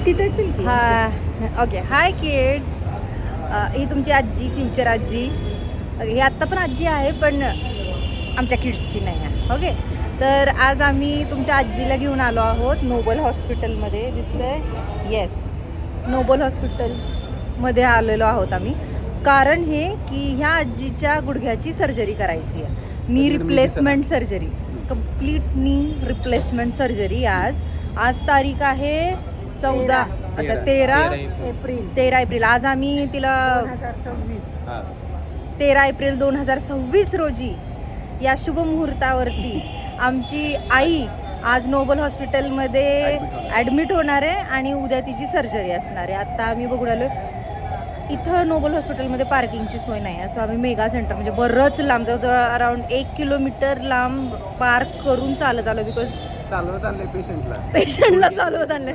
हा ओके. हाय किड्स, ही तुमची आजी, फ्युचर आजी. ही आत्ता पण आजी आहे पण आमच्या किड्सची नाही आहे. ओके, तर आज आम्ही तुमच्या आजीला घेऊन आलो आहोत नोबल हॉस्पिटलमध्ये. दिसतंय? येस, नोबल हॉस्पिटलमध्ये आलेलो आहोत आम्ही. कारण हे की ह्या आजीच्या गुडघ्याची सर्जरी करायची आहे. Knee replacement surgery, complete knee replacement surgery. आज तारीख आहे 13 एप्रिल. आज आम्ही तिला 13 एप्रिल 2026 रोजी या शुभ मुहूर्तावरती आमची आई आज नोबल हॉस्पिटलमध्ये ॲडमिट होणार आहे आणि उद्या तिची सर्जरी असणार आहे. आत्ता आम्ही बघून आलो, इथं नोबल हॉस्पिटलमध्ये पार्किंगची सोय नाही आहे. सो आम्ही मेगा सेंटर म्हणजे बरंच लांब, जवळजवळ अराऊंड 1 किलोमीटर लांब पार्क करून चालत आलो. बिकॉज चालवत आणले पेशंटला चालवत आणले.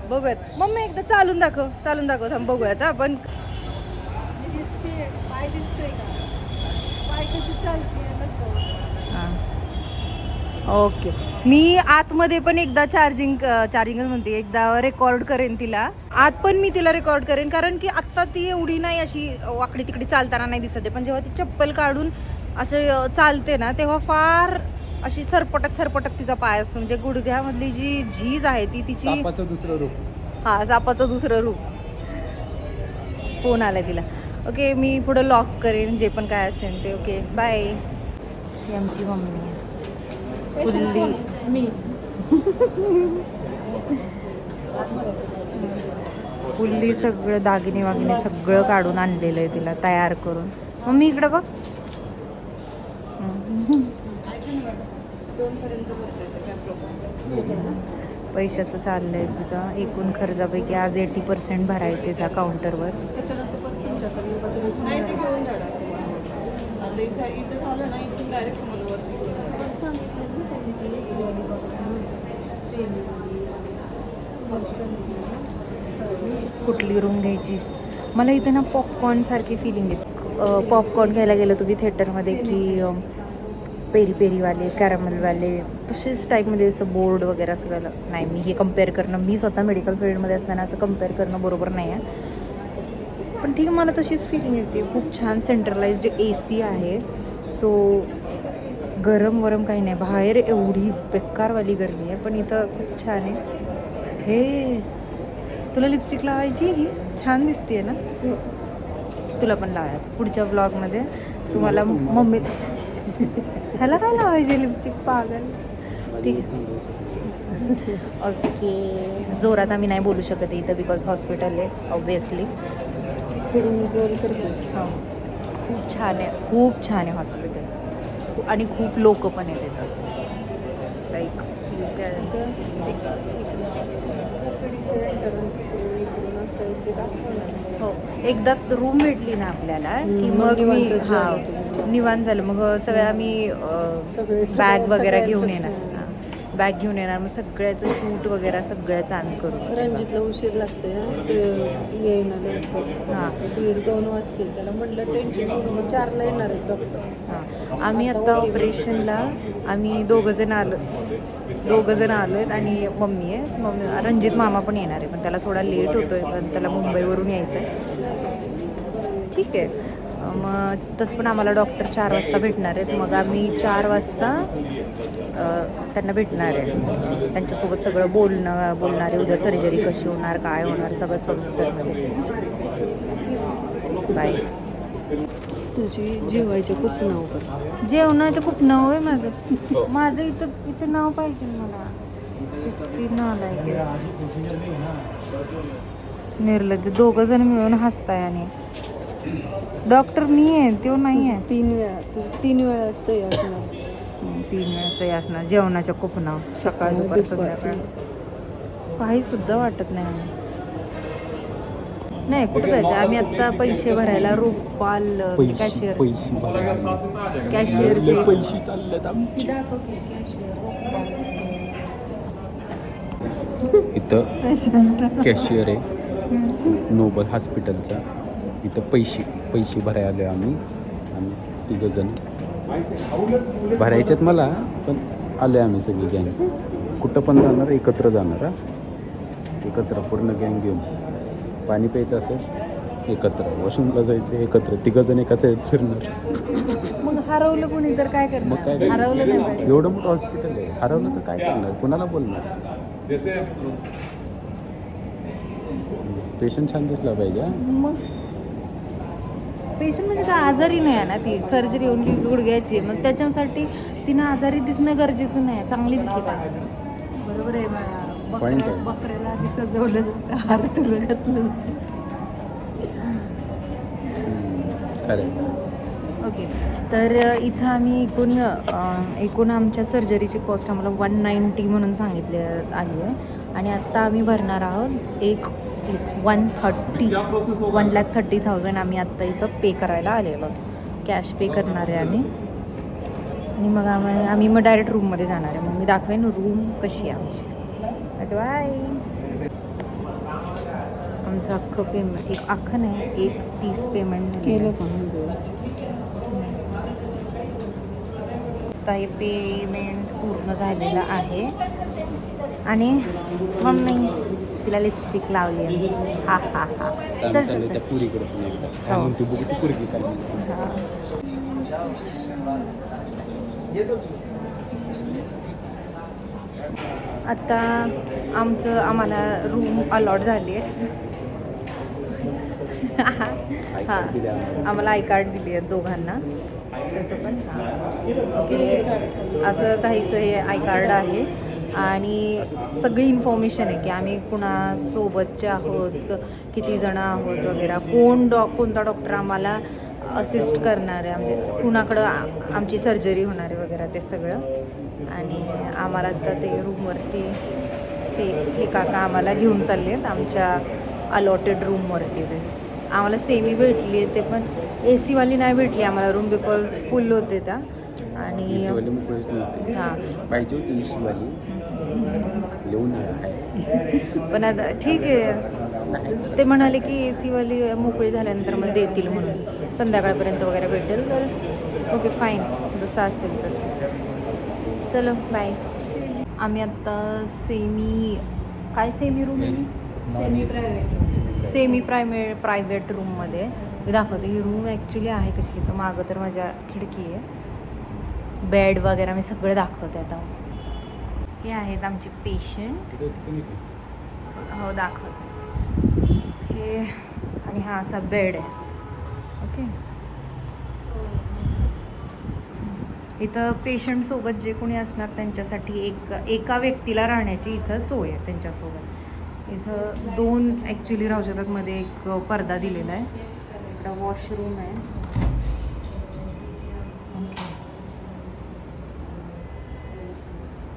बघूयात मम्मी, एकदा चालून दाखव थांब, बघूयात आपण. पाय दिसतोय का? पाय कशी चालते? ओके, मी आतमध्ये पण एकदा चार्जिंगच म्हणते, एकदा रेकॉर्ड करेन तिला. आत पण मी तिला रेकॉर्ड करेन, कारण की आत्ता ती एवढी नाही अशी वाकडी तिकडी चालताना नाही दिसत आहे. पण जेव्हा ती चप्पल काढून असं चालते ना, तेव्हा फार अशी सरपटत तिचा पाय असतो. म्हणजे गुडघ्यामधली जी झीज आहे ती तिची सापाचं दुसरं रूप. हा, सापाचं दुसरं रूप. फोन आलाय तिला. ओके, मी पुढं लॉक करेन जे पण काय असेल ते. Okay, bye. ही आमची मम्मी आहे. फुल्ली सगळं दागिने वागिने सगळं काढून आणलेलं आहे तिला तयार करून. मम्मी इकडं बघ. पैशाचं चाललंय तिथं. एकूण खर्चापैकी आज 80% भरायचे त्या काउंटरवर. कुठली रूम घ्यायची? मला इथे ना पॉपकॉर्न सारखी फिलिंग येते. पॉपकॉर्न घ्यायला गेलं तुम्ही थिएटरमध्ये की पेरी पेरीवाले, कॅरमलवाले, तसेच टाईपमध्ये असं बोर्ड वगैरे सगळं नाही. मी हे कम्पेअर करणं, मी स्वतः मेडिकल फील्डमध्ये असताना असं कम्पेअर करणं बरोबर नाही आहे. पण ठीक आहे, मला तशीच फिलिंग येते. खूप छान सेंट्रलाइज्ड AC आहे. सो गरम काही नाही. बाहेर एवढी बेकारवाली गरमी आहे, पण इथं खूप छान आहे. हे तुला लिपस्टिक लावायची? ही छान दिसते ना. तुला पण लावायला पुढच्या ब्लॉगमध्ये. तुम्हाला मम्मी ह्याला काय लावायची लिपस्टिक? पागल. ठीक आहे, ओके. जोरात आम्ही नाही बोलू शकत इथं, बिकॉज हॉस्पिटल आहे ऑब्वियसली. खूप छान आहे हॉस्पिटल. आणि खूप लोक पण आहेत इथं. लाईक हो, एकदा रूम भेटली ना आपल्याला की मग मी निवांत झालं. मग सगळं आम्ही बॅग वगैरे घेऊन येणार. मग सगळ्याचं शूट वगैरे सगळ्याचं आम्ही करू. रणजितला उशीर लागते हां, 1:30-2 वाजतील. त्याला म्हटलं टेन्शन 4ला येणार आहेत डॉक्टर. हां, आम्ही आत्ता ऑपरेशनला आम्ही दोघं जण आलो आहेत आणि मम्मी आहे. रणजित मामा पण येणार आहे, पण त्याला थोडा लेट होतोय, पण त्याला मुंबईवरून यायचं आहे. ठीक आहे. मग तसं पण आम्हाला डॉक्टर 4 वाजता भेटणार आहेत. मग आम्ही 4 वाजता त्यांना भेटणार आहे. त्यांच्यासोबत सगळं बोलणार आहे. उद्या सर्जरी कशी होणार, काय होणार, सगळं सविस्तरमध्ये. बाय. तुझी जेवायचं खूप नाव कर. जेवणाचं खूप नाव आहे माझं इथं नाव पाहिजे मला. नाव आहे निर्लज्ज. 2 जण मिळून हसताय आणि डॉक्टर मी आहे, तो नाही आहे. 3 वेळा तुझं 3 वेळा सही असणार. 3 वेळा सही असणार. जेवणाचं खूप नाव. सकाळ दुपार संध्याकाळ काही सुद्धा वाटत नाही. नाही, कुठं जायचं आम्ही आत्ता? पैसे भरायला रूपाल कॅशियर जे पैसे चाललेत आमचे. इथं कॅशियर आहे नोबल हॉस्पिटलचा. इथं पैसे भरायला आलो आम्ही 3 जण. भरायच्यात मला, पण आलो आम्ही सगळी गँग. कुठं पण जाणार एकत्र जाणार हा एकत्र पूर्ण गँग घेऊन पाणी प्यायचं असेल एकत्र वॉशरूमला जायचं एकत्र तिघंजण एकाच ह्याच्यात शिरणार मग हरवलं कोणी तर काय मग करणार? काय हरवलं नाही पाहिजे. एवढं मोठं हॉस्पिटल आहे हरवलं तर काय करणार कुणाला बोलणार पेशंट छान दिसला पाहिजे हा. मग पेशंट म्हणजे काय आजारी नाही आहे ना ती सर्जरी होऊन गुडघ्याची मग त्याच्यासाठी तिनं आजारी दिसणं गरजेचं नाही चांगली दिसली पाहिजे. बरोबर आहे मला Point आहे. बकऱ्याला आधी सजवलं जातं हार तुला घातलं जातं. खरं आहे. ओके तर इथं आम्ही एकूण आमच्या सर्जरीची कॉस्ट आम्हाला 190 म्हणून सांगितली आली आहे आणि आत्ता आम्ही भरणार आहोत 1,30,000 आम्ही आत्ता इथं पे करायला आलेलो आहोत कॅश पे करणार आहे आणि मग आम्ही मग डायरेक्ट रूममध्ये जाणार आहे मग मी दाखवेन रूम कशी आहे आमची. बाय. आमचं अख्खं पेमेंट अख्खं नाही 1,30 पेमेंट केलं कोण आता हे पेमेंट पूर्ण झालेलं आहे आणि मम्मी तिला लिपस्टिक लावली आहे हा हा हा चल चल चाललंय चल त्या पुरीकडे पण एकदा काय म्हणते बघू ती पुरगी काय म्हणते. हा. आता आम्हाला रूम अलॉट झाली आहे हां आम्हाला आय कार्ड दिली आहेत दोघांना त्याचं पण ओके असं काहीसं हे आय कार्ड आहे आणि सगळी इन्फॉर्मेशन आहे की आम्ही कुणासोबतचे आहोत किती जणं आहोत वगैरे कोणता डॉक्टर आम्हाला असिस्ट करणार आहे म्हणजे कुणाकडं आमची सर्जरी होणार आहे वगैरे ते सगळं आणि आम्हाला तर ते रूमवरती हे काका आम्हाला घेऊन चालले आहेत आमच्या अलॉटेड रूमवरती ते आम्हाला सेमी भेटली आहे ते पण ए सीवाली नाही भेटली आम्हाला रूम बिकॉज फुल होते त्या आणि एसीवाली मोकळीच नव्हती हां पाहिजे होती एसीवाली लिहून आहे पण आता ठीक आहे ते म्हणाले की ए सीवाली मोकळी झाल्यानंतर मला देतील म्हणून संध्याकाळपर्यंत वगैरे भेटेल तर ओके फाईन जसं असेल तसं चलो बाय. आम्ही आत्ता सेमी रूम सेमी प्रायव्हेट रूममध्ये मी दाखवते ही रूम ॲक्च्युली आहे कशी तर मागं तर माझ्या खिडकी आहे बेड वगैरे मी सगळं दाखवते आता. हे आहेत आमचे पेशंट हो दाखवते हे आणि हा असा बेड आहे ओके. इथं पेशंटसोबत जे कोणी असणार त्यांच्यासाठी एका व्यक्तीला राहण्याची इथं सोय आहे त्यांच्यासोबत. इथं 2 ॲक्च्युली राहू शकतात मध्ये एक पडदा दिलेला आहे इकडं वॉशरूम आहे ओके.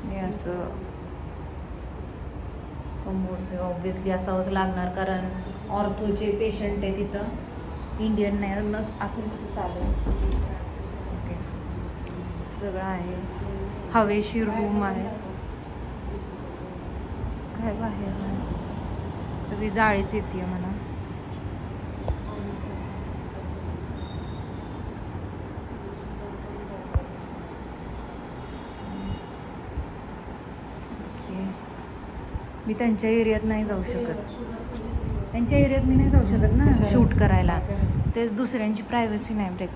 हे असं कमोडचं ऑब्विसली असावंच लागणार कारण ऑर्थोचे पेशंट आहे तिथं इंडियन नाही असं कसं चालेल ओके. सगळं आहे हवेशीर रूम आहे काय बाहेर सगळी जाळीच येते मला ओके. मी त्यांच्या एरियात नाही जाऊ शकत त्यांच्या एरियात मी नाही जाऊ शकत ना शूट करायला ते दुसऱ्यांची प्रायव्हसी नाही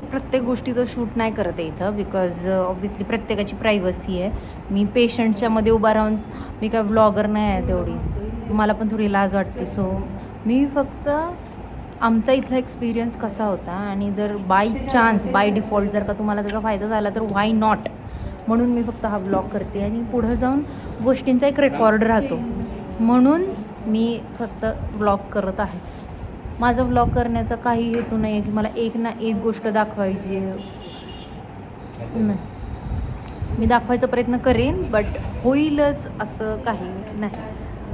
प्रत्येक गोष्टीचं शूट नाही करत आहे इथं बिकॉज ऑब्व्हियसली प्रत्येकाची प्रायव्हसी आहे. मी पेशंटच्या मध्ये उभा राहून मी काय व्लॉगर नाही आहे तेवढी मला पण थोडी लाज वाटते सो मी फक्त आमचा इथला एक्सपिरियन्स कसा होता आणि जर बाय चान्स बाय डिफॉल्ट जर का तुम्हाला त्याचा फायदा झाला तर व्हाय नॉट म्हणून मी फक्त हा व्लॉग करते आणि पुढं जाऊन गोष्टींचा एक रेकॉर्ड राहतो म्हणून मी फक्त व्लॉग करत आहे. माझा व्लॉग करण्याचा काही हेतू नाही आहे की मला एक ना एक गोष्ट दाखवायची आहे. मी दाखवायचा प्रयत्न करेन बट होईलच असं काही नाही.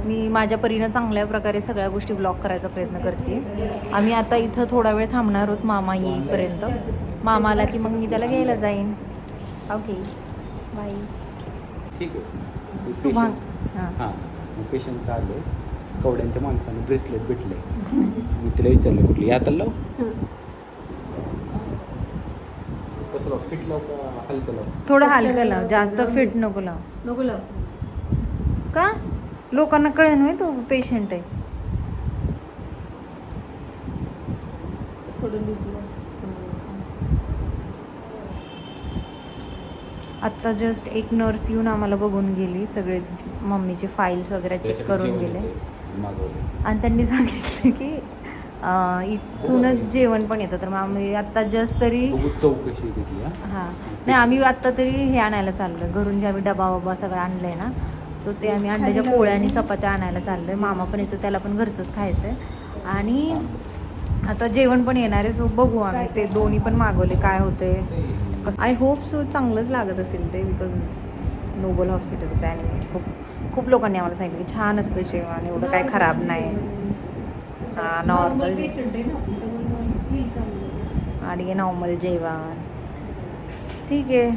मी माझ्या परीनं चांगल्या प्रकारे सगळ्या गोष्टी व्लॉग करायचा प्रयत्न करते. आम्ही आता इथं थोडा वेळ थांबणार आहोत मामा येईपर्यंत. मामा आला की मग मी त्याला घ्यायला जाईन. Okay bye. ठीक आहे सुभान हां पेशंटचं आलं कवड्यांच्या माणसाने ब्रेसलेट भेटले मी तिला विचारलं कुठली आता लाव कसं लाव फिट लाव का हलकं लाव थोडं हलकं लाव जास्त फिट नको लाव नको लाव का लोकांना कळेल नाही तो पेशंट आहे. थोडं लूज. आत्ता जस्ट एक नर्स येऊन आम्हाला बघून गेली, सगळे मम्मीचे फाईल्स वगैरे चेक करून गेले आणि त्यांनी सांगितलं की इथूनच जेवण पण येतं. तर मग आम्ही आत्ता जस्ट तरी चौकशी तिथली. हां नाही आम्ही आत्ता तरी हे आणायला चाललो घरून, जे आम्ही डबा वबा सगळं आणलं आहे ना, सो ते आम्ही अंड्याच्या पोळ्या आणि चपात्या आणायला चाललो आहे. मामा पण येतो, त्याला पण घरचंच खायचं आहे आणि आता जेवण पण येणार आहे. सो बघू आम्ही ते दोन्ही पण मागवले काय होते. आय होप सो चांगलंच लागत असेल ते, बिकॉज नोबल हॉस्पिटलचं आहे आणि खूप लोकांनी आम्हाला सांगितलं की छान असतं जेवण, एवढं काय खराब नाही. हां नॉर्मल पेशंट आहे ना आणि नॉर्मल जेवण. ठीक आहे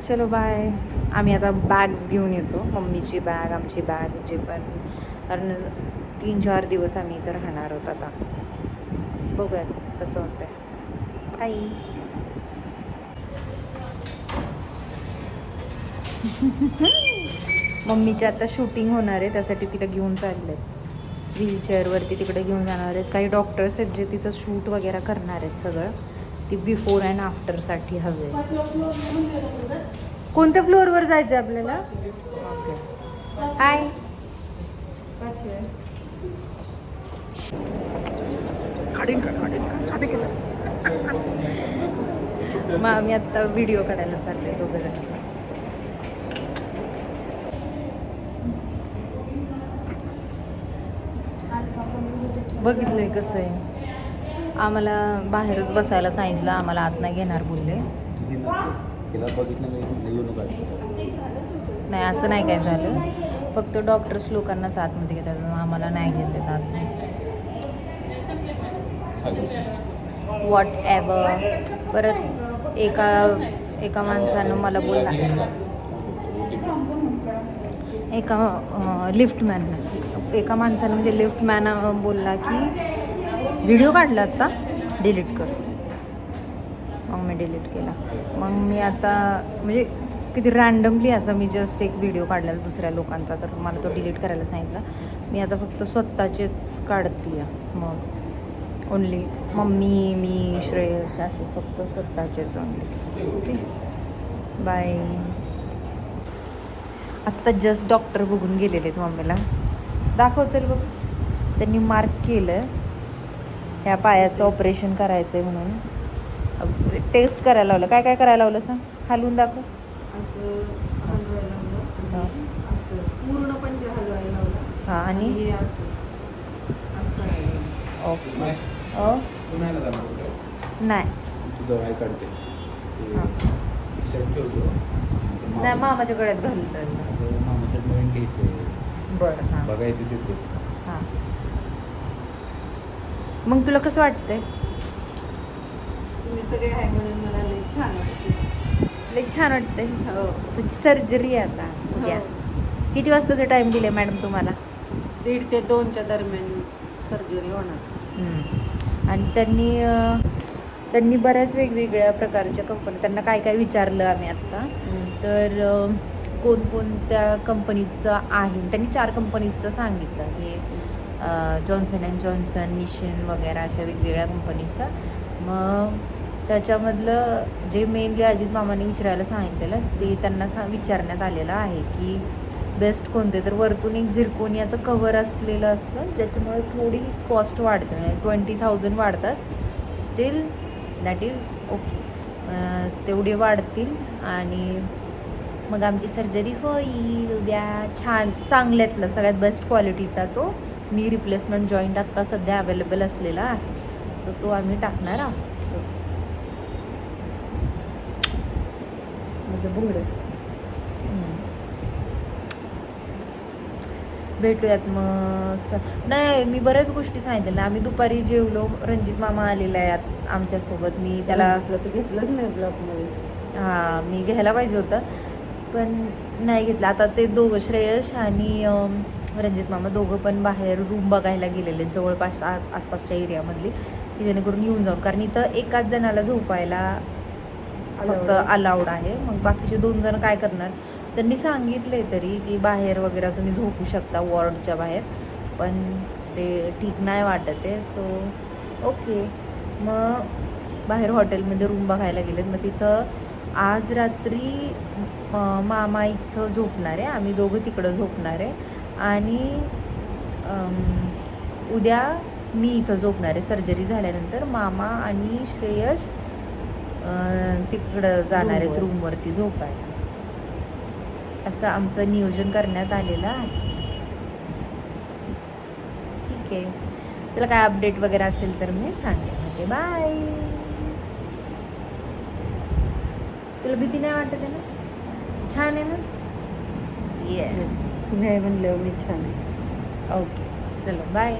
चलो बाय. आम्ही आता बॅग्स घेऊन येतो, मम्मीची बॅग, आमची बॅग, जे पण, कारण 3-4 दिवस आम्ही इथं राहणार आहोत. आता बघूयात कसं होतं. काही मम्मीची आता शूटिंग होणार आहे, त्यासाठी तिला घेऊन चालले आहेत व्हीलचेअरवरती, तिकडे घेऊन जाणार आहेत. काही डॉक्टर्स आहेत जे तिचं शूट वगैरे करणार आहेत सगळं. ती बिफोर अँड आफ्टरसाठी हवे. कोणत्या फ्लोअरवर जायचं आहे आपल्याला? Okay hi. मग आम्ही आत्ता व्हिडिओ काढायला चाललोय दोघं. बघितलंय कसं आहे. आम्हाला बाहेरच बसायला सांगितलं, आम्हाला आत नाही घेणार बोलले. नाही असं नाही काय झालं, फक्त डॉक्टर्स लोकांनाच आतमध्ये घेतात, आम्हाला नाही घेतात आत. What ever. परत एका माणसानं मला बोलला, एका माणसानं म्हणजे लिफ्टमॅन बोलला की व्हिडिओ काढला आत्ता, डिलीट कर. मग मी डिलीट केला. मग मी आता म्हणजे किती रँडमली असं मी जस्ट एक व्हिडिओ काढलेला दुसऱ्या लोकांचा, तर मला तो डिलीट करायला सांगितला. मी आता फक्त स्वतःचेच काढते आहे. मग ओनली मम्मी, मी, श्रेयस असे फक्त स्वतःचेच ओनली. Okay bye. आत्ता जस्ट डॉक्टर बघून गेलेले आहेत मम्मीला. दाखव चल बघ. त्यांनी मार्क केलं ह्या पायाचं ऑपरेशन करायचं आहे म्हणून. टेस्ट करायला लावलं. काय काय करायला लावलं सांग, हलवून दाखव. असं हलवायला लावलं, असं पूर्ण पंजा हलवायला लावला. हां आणि हे असं करायला लावलं. ओके. नाही तुझं काय काढते नाही मामाच्या गळ्यात घालतं. मामासाठी नवीन घ्यायचं, बरं हां बघायचं तिथे. हां मग तुला कसं वाटतंय? तुम्ही सगळे आहे म्हणून मला लई छान वाटते. लई छान वाटतंय. हो तुझी सर्जरी आहे आता उद्या. किती वाजताचा टाईम दिले मॅडम तुम्हाला? 1:30 ते 2च्या दरम्यान सर्जरी होणार. आणि त्यांनी बऱ्याच वेगवेगळ्या प्रकारच्या कंपनी, त्यांना काय काय विचारलं आम्ही आत्ता, तर कोणकोणत्या कंपनीचं आहे. त्यांनी 4 कंपनीचं सांगितलं, हे जॉन्सन अँड जॉन्सन, निशन वगैरे अशा वेगवेगळ्या कंपनीचं. मग त्याच्यामधलं जे मेनली अजित मामाने विचारायला सांगितलेलं ते त्यांना विचारण्यात आलेलं आहे की बेस्ट कोणते. तर वरतून एक झिरकोनियाचं कवर असलेलं असतं, ज्याच्यामुळे थोडी कॉस्ट वाढते, म्हणजे 20,000 वाढतात. स्टील दॅट इज ओके, तेवढे वाढतील आणि मग आमची सर्जरी होईल उद्या. छान चांगल्यातलं सगळ्यात बेस्ट क्वालिटीचा तो नी रिप्लेसमेंट जॉईंट आत्ता सध्या अवेलेबल असलेला आहे. सो तो आम्ही टाकणार आहोत. माझं बुंगडं. भेटूयात मग. नाही मी बऱ्याच गोष्टी सांगितल्या. आम्ही दुपारी जेवलो, रणजित मामा आलेला आहे आमच्यासोबत. मी त्याला तर घेतलंच नाही ब्लॉकमध्ये. हां मी घ्यायला पाहिजे होतं पण नाही घेतलं. आता ते दोघं श्रेयश आणि रणजित मामा दोघं पण बाहेर रूम बघायला गेलेले जवळपास आसपासच्या एरियामधली, की जेणेकरून येऊन जाऊन, कारण इथं एकाच जणाला झोपायला फक्त अलाउड आहे. मग बाकीचे 2 जण काय करणार, त्यांनी सांगितले तरी की बाहेर वगैरे तुम्ही झोपू शकता वॉर्डच्या बाहेर, पण ते ठीक नाही वाटत आहे. सो ओके, मग बाहेर हॉटेलमध्ये रूम बघायला गेलेत. मग तिथं आज रात्री मामा इथं झोपणार आहे, आम्ही दोघं तिकडं झोपणार आहे, आणि उद्या मी इथं झोपणार आहे. सर्जरी झाल्यानंतर मामा आणि श्रेयस तिकडं जाणार आहेत रूमवरती झोपायला. असं आमचं नियोजन करण्यात आलेलं आहे. ठीक आहे, चला काय अपडेट वगैरे असेल तर मी सांगेन. Okay bye. तुला भीती नाही वाटत आहे ना? छान आहे ना? येस, तुम्ही आहे म्हणल्यावर मी छान आहे. ओके चलो बाय.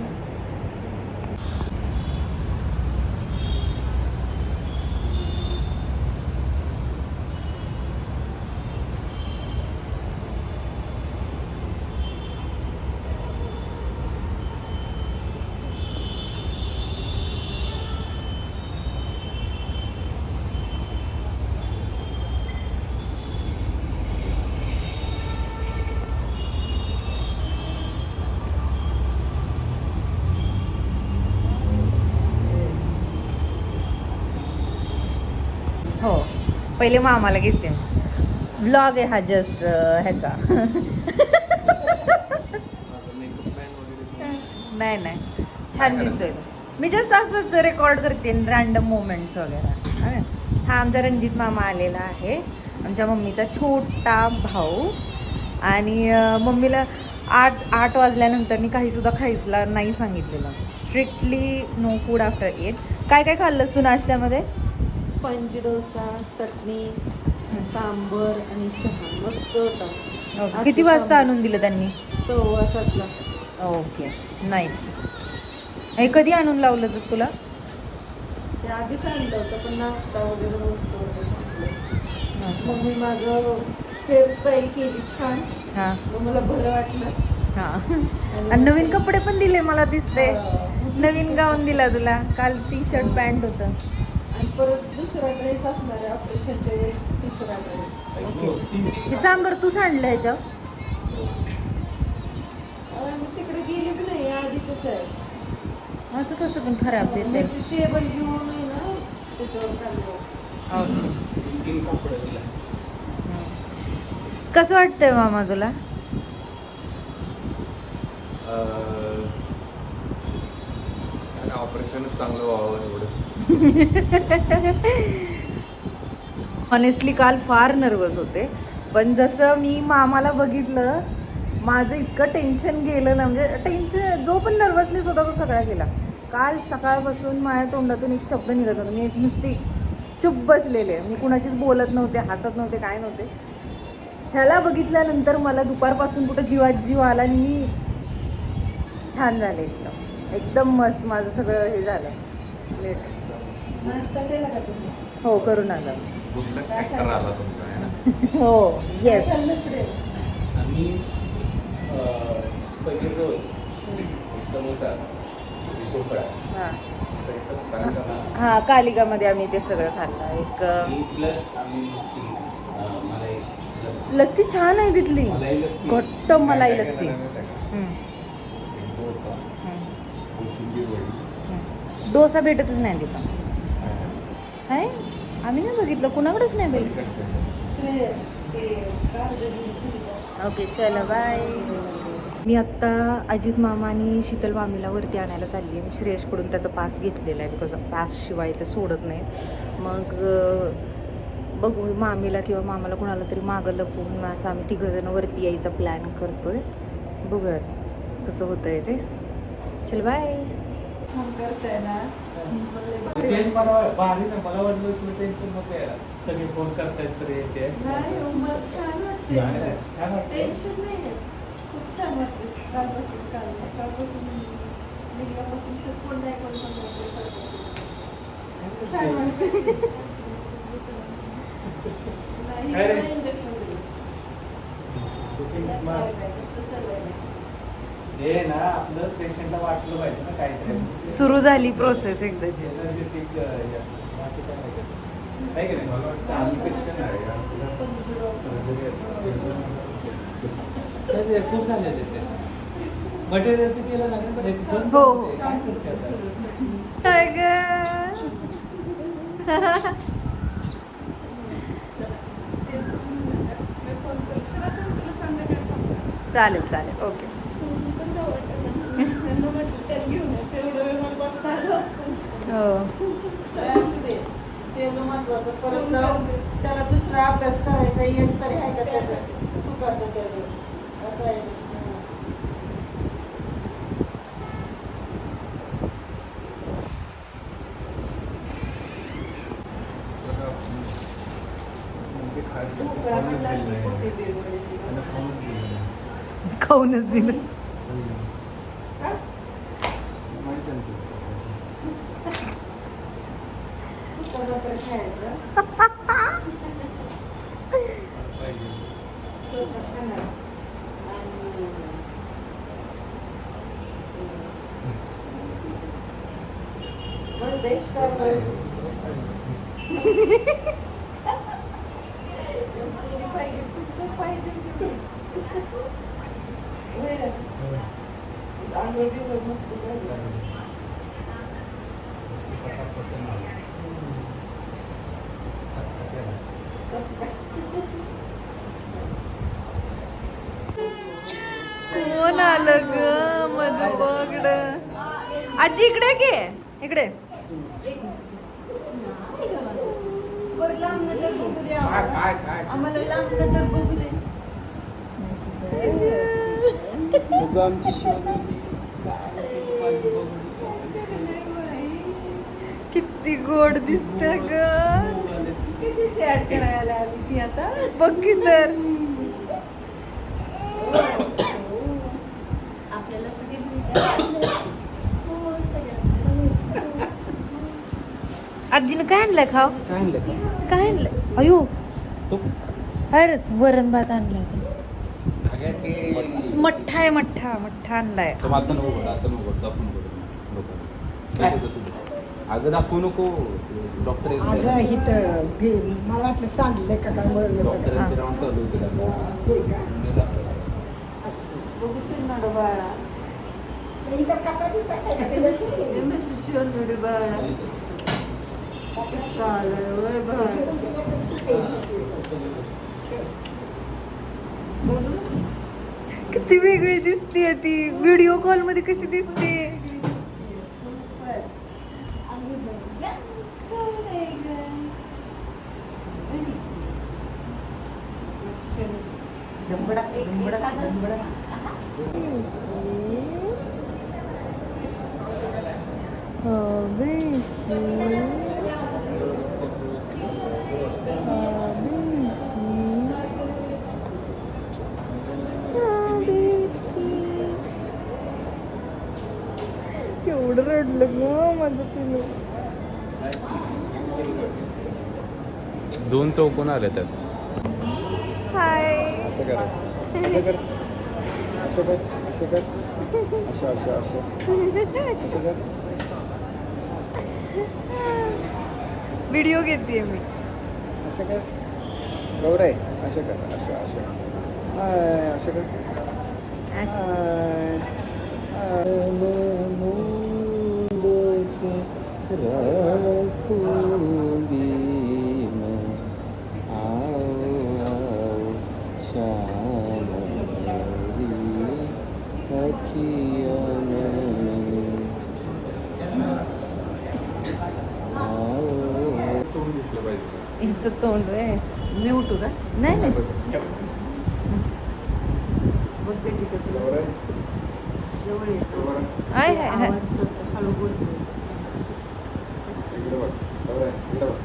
हो, पहिले मामाला घेते. व्लॉग आहे हा जस्ट ह्याचा. नाही नाही, छान दिसतोय तो. मी जस्ट असंच रेकॉर्ड करते रँडम मोमेंट्स वगैरे. हा आमचा रणजित मामा आलेला आहे, आमच्या मम्मीचा छोटा भाऊ. आणि मम्मीला 8 वाजल्यानंतर काहीसुद्धा खायला नाही सांगितलेलं. Strictly no food after 8. काय काय खाल्लंस तू नाश्त्यामध्ये? स्पंज डोसा, चटणी, सांबर आणि चहा मस्त होता. किती वाजता आणून दिलं त्यांनी? 6:15. Okay nice. हे कधी आणून लावलं तर तुला? ते आधीच आणलं होतं, पण नाश्ता वगैरे मस्त होतं. मग मी माझं हेअरस्टाईल केली छान. हां मग मला बरं वाटलं. हां, आणि नवीन कपडे पण दिले मला दिसते. नवीन गाऊन दिला तुला. काल टी शर्ट पॅन्ट होतं. आणि परत दुसरा ड्रेस असणार आहे ऑपरेशनच्या वेळी, तिसरा ड्रेस. ओके, हे सांबर तू सांडलं ह्याच्या? मी तिकडे गेली पण नाही, आधीच आहे. असं कसं पण खराब देते. टेबल घेऊन आहे ना, त्याच्यावर काढलं. कसं वाटतंय मामा तुला? ऑपरेशनच चांगलं व्हावं एवढंच. ऑनेस्टली काल फार नर्वस होते, पण जसं मी मामाला बघितलं माझं इतकं टेन्शन गेलं ना. म्हणजे टेन्शन, जो पण नर्वसनेस होता तो सगळा गेला. काल सकाळपासून माझ्या तोंडातून एक शब्द निघत होता. मी नुसती चुप बसलेले, मी कुणाशीच बोलत नव्हते, हसत नव्हते, काय नव्हते. ह्याला बघितल्यानंतर मला दुपारपासून कुठं जीवात जीव आला आणि मी छान झाले. एकदम मस्त माझं सगळं हे झालं. लेट नाश्ता केला का तुम्ही? हो, करून आलं. कुठला ट्रॅक्टर आला तुमचा आहे ना? हो येस. आम्ही पनीर रोल, समोसा, ढोकळा, हां कालिकामध्ये आम्ही ते सगळं खाल्लं. एक प्लस आम्ही मलाई लस्सी. लस्सी छान आहे तिथली, मलाई लस्सी, घट्ट मलाई लस्सी. डोसा, कोथिंबीर वडी. डोसा भेटतच नाही तिथं. आहे, आम्ही नाही बघितलं, कुणाकडेच नाही बघितलं. ओके चलो बाय. मी आत्ता अजित मामा आणि शीतल मामीला वरती आणायला चालली आहे. मी श्रेयसकडून त्याचा पास घेतलेला आहे, बिकॉज पासशिवाय ते सोडत नाहीत. मग बघू मामीला किंवा मामाला कुणाला तरी मागं लपवून असं आम्ही तिघंजणं वरती यायचा प्लॅन करतोय. बघूयात कसं होतं आहे ते. चल बाय. फोन करताय ना, मला वाटलं तुला टेन्शन नको यायला. सगळे फोन करतायत तर येते. नाही मला छान वाटते. छान वाटतं. टेन्शन नाही आहे, खूप छान वाटते. सकाळपासून निघल्यापासून फोन नाही छान वाटते. नाही इंजेक्शन दिलं नुसतं सगळं हे ना आपलं पेशंटला वाटलं पाहिजे ना काहीतरी. सुरू झाली प्रोसेस एकदाची. एनर्जेटिक हे असतं, बाकी काय नाही त्याचं. आहे की नाही? मला वाटतं आम्ही कच्चे नाही असं स्पंज असं. नाही, ते खूप झाले आहेत त्याचे मटेरियलचं केलं ना का एकदम हो, हो. काय करते आता? सगळं चटणी. काय ग? मी फोन करेन. चला तर तुला संध्याकाळी फोन करेन. चालेल चालेल ओके. सोडून पण जाऊ वाटत नाही. त्यांना म्हटलं त्याला घेऊन ये. तेवढं वेळ मला बसता आलं असतं. हो काय असू दे. ते जो महत्वाचं परत जाऊन त्याला दुसरा अभ्यास करायचा एक तरी आहे का त्याचं सुखाचं त्याचं असं आहे ते. म्हणजे खायचं खूप वेळा म्हणलास की कोथिंबीर वगैरे. आणि खाऊनच दिलं नाही. खाऊनच दिलं. का? माहिती आहे ना तुझं कसं आहे. सुका भाकर खायचं. पाहिजे. स्वतः खाणार. आणि बरं बेस्ट आहे. तुम्ही पाहिजे तुमचं पाहिजे होय रे. आंघोळ बिंघोळ मस्त झाली. कोण आलं ग माझं बगड? आजी इकडे घे इकडे. बरं लांब तर बघू दे काय काय काय आम्हाला लांब तर बघू दे. सगळं आमची शिवनेरी काय बघून किती गोड दिसत ग. कशाची ऍड करायला आली ती आता? बघ की तर. आपल्याला सगळे भेटले. हो सगळ्यांना. आजीनं काय आणलंय खाव? काय आणलं? काय आणलंय? अयो तो अरे वरण भात आणलाय. अगं ते मठ्ठा आहे मठ्ठा मठ्ठा आणलाय. तो आता नको आता नको दाखवू नको काय तसं दे. अगं दाखवू नको डॉक्टर अगं इथं मला वाटलं चांगलं का काय म्हणलं बघा. डॉक्टरांचे राऊंड चालू होते बघू ना बाळा. इथं कपाटी कशाला केलं? शिवनोडी बाळा. कालय वय बाळा. बघू. किती वेगळी दिसते ती. व्हिडिओ कॉल मध्ये कशी दिसते. दंबडा दंबडा दंबडा. केवढं रडलं ग माझं पिलू. दोन चौकोन आले त्यात. हाय. असं करायचं असं कर असं कर असं कर असं असं असं असं कर. व्हिडिओ घेते मी. असं कर गौराई असं कर असं असं हाय असं कर हाय राखूंगी मैं आओ आओ श्याम मेरी अखियों में आओ. तोंड दिसलं पाहिजे. हिचं तोंड आहे. मी उठू का? नाही नाही बघ त्याची कसं गौराई जवळ येतो. आहे आहे आहे. आवाज त्याचा हळू बोलतो. इकडे बघ गौराई इकडे बघ.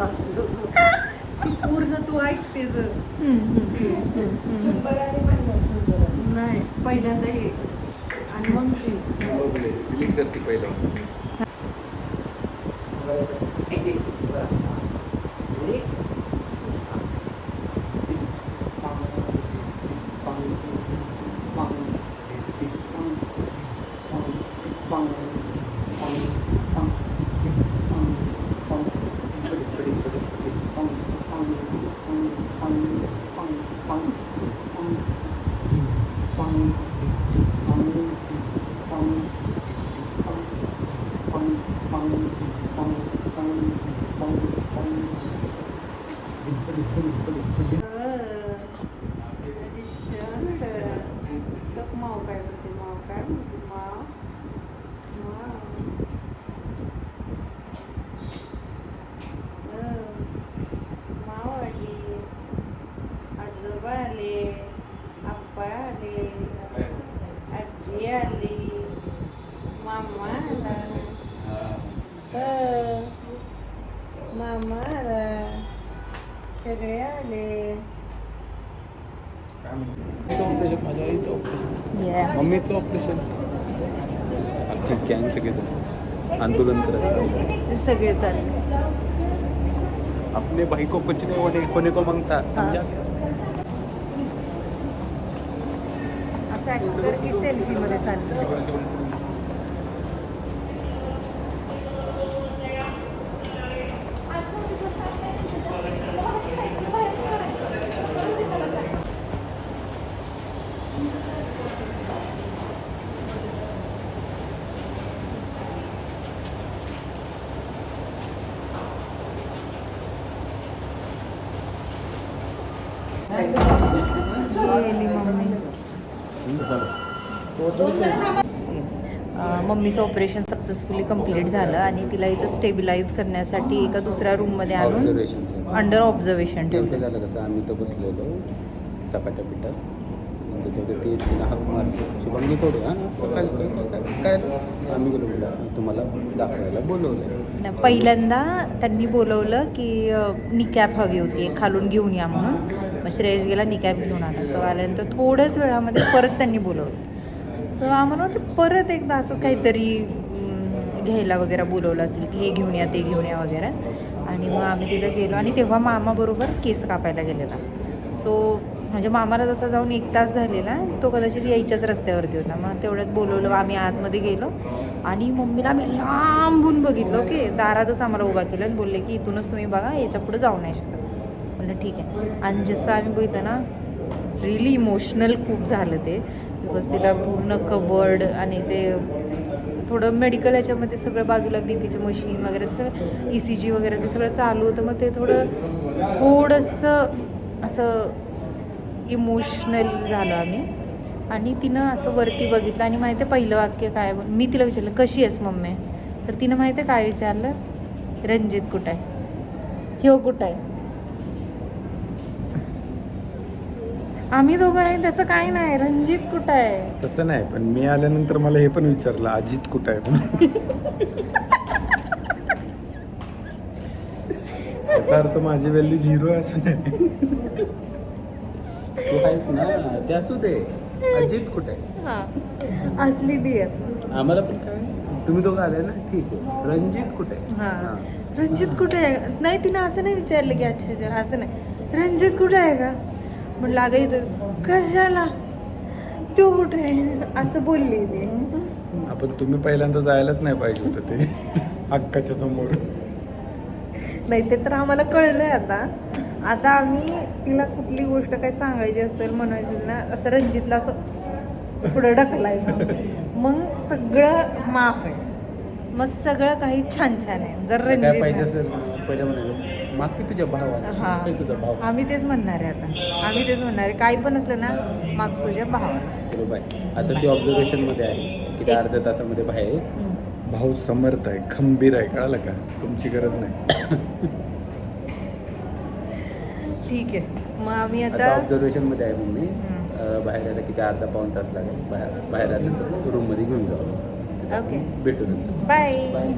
असं. पूर्ण तू ऐकतेच. सुंदराने म्हणलं सुंदराने. नाही पहिल्यांदा हे आणि मग ते बिलिंग करते पहिलं. माव काय म्हणते माव काय म्हणते माव माव आली आजोबा आले आप्पा आले आजी आली मामा आला मामा आला सगळे आले ऑपरेशन माझ्या आईचं ऑपरेशन मम्मीचं ऑपरेशन अख्खी गँग सगळेजण आंदोलन करायचं सगळे चालले अपने भाई को कुछ नहीं होने को मांगता समझा असं ॲक्टर की सेल्फीमध्ये चाललं गेली मम्मी मम्मीचं ऑपरेशन सक्सेसफुली कंप्लीट झालं आणि तिला इथं स्टेबिलाइज करण्यासाठी एका दुसऱ्या रूममध्ये आणून ऑब्झर्वेशन अंडर ऑब्झर्वेशन नेमकं ठेवलं. झालं कसं आम्ही तर बसलेलो चपाट्या पिठा नंतर तेवढं ते तिला हाक मारली शुभांगी कोडे हां काय काय आम्ही गेलो म्हटलं तुम्हाला दाखवायला बोलवलं. पहिल्यांदा त्यांनी बोलवलं की निकॅप हवी होती खालून घेऊन या म्हणून. मग श्रेयस गेला निकॅप घेऊन आला. तो आल्यानंतर थोड्याच वेळामध्ये परत त्यांनी बोलवलं. तर आम्हाला वाटलं परत एकदा असंच काहीतरी घ्यायला वगैरे बोलवलं असेल की हे घेऊन या ते घेऊन या वगैरे. आणि मग आम्ही तिथं गेलो आणि तेव्हा मामाबरोबर केस कापायला गेलेला. सो म्हणजे मामाला जसा जाऊन 1 तास झालेला तो कदाचित यायच्याच रस्त्यावरती होता. मग तेवढ्यात बोलवलं आम्ही आतमध्ये गेलो आणि मम्मीला आम्ही लांबून बघितलं की दारातच आम्हाला उभा केलं आणि बोलले की इथूनच तुम्ही बघा याच्या पुढे जाऊ नाही शकत. म्हणलं ठीक आहे. आणि जसं आम्ही बघितलं ना रिअली इमोशनल खूप झालं ते. बिकॉज तिला पूर्ण कबर्ड आणि ते थोडं मेडिकल ह्याच्यामध्ये सगळं बाजूला बीपीचं मशीन वगैरे ते सगळं ECG वगैरे ते सगळं चालू होतं. मग ते थोडंसं असं इमोशनल झालं आम्ही. आणि तिनं असं वरती बघितलं आणि माहिती आहे पहिलं वाक्य काय. मी तिला विचारलं कशी आहेस मम्मी. तर तिनं माहिती आहे काय विचारलं रणजित कुठं आहे ह्यो कुठं आहे. आम्ही दोघं आहे त्याचं काय नाही रणजित कुठं आहे. तसं नाही पण मी आल्यानंतर मला हे पण विचारलं अजित कुठं आहे म्हणून. याचा अर्थ माझी व्हॅल्यू 0 आहे असं नाही. तू आहेस ना ते असू दे. अजित कुठे आहे हां असली दी आहे. आम्हाला पण काय तुम्ही दोघं आले ना ठीक आहे. रणजित कुठे आहे हां रणजित कुठे आहे. नाही तिनं असं नाही विचारलं की अच्छा अच्छा असं नाही रणजित कुठे आहे का म्हटलं अगं इथं कशाला तो कुठे आहे असं बोलली ती. आपण तुम्ही पहिल्यांदा जायलाच नाही पाहिजे होतं ते हक्काच्या समोर. नाही ते तर आम्हाला कळलंय आता आम्ही तिला कुठली गोष्ट काही सांगायची असेल म्हणायची ना असं रणजितला असं पुढं ढकलायचं मग सगळं माफ आहे. मग सगळं काही छान छान आहे. जर काय पाहिजे रणजित असेल पहिलं म्हणाले मागते तुझ्या भावाला हां असेल तुझा भाव. आम्ही तेच म्हणणार आहे आम्ही तेच म्हणणार आहे काही पण असलं ना माग तुझ्या भावाला. चलो बाय. आता ती ऑब्झर्वेशनमध्ये आहे की अर्ध्या तासामध्ये बाहेर. भाऊ समर्थ आहे खंबीर आहे कळालं का तुमची गरज नाही. ठीक आहे मग आम्ही आता आता ऑब्झर्वेशनमध्ये आहे मम्मी. बाहेर यायला किती अर्धा पाऊण तास लागेल. बाहेर आल्यानंतर रूममध्ये घेऊन जाऊ. ओके भेटू नंतर. बाय. बाय.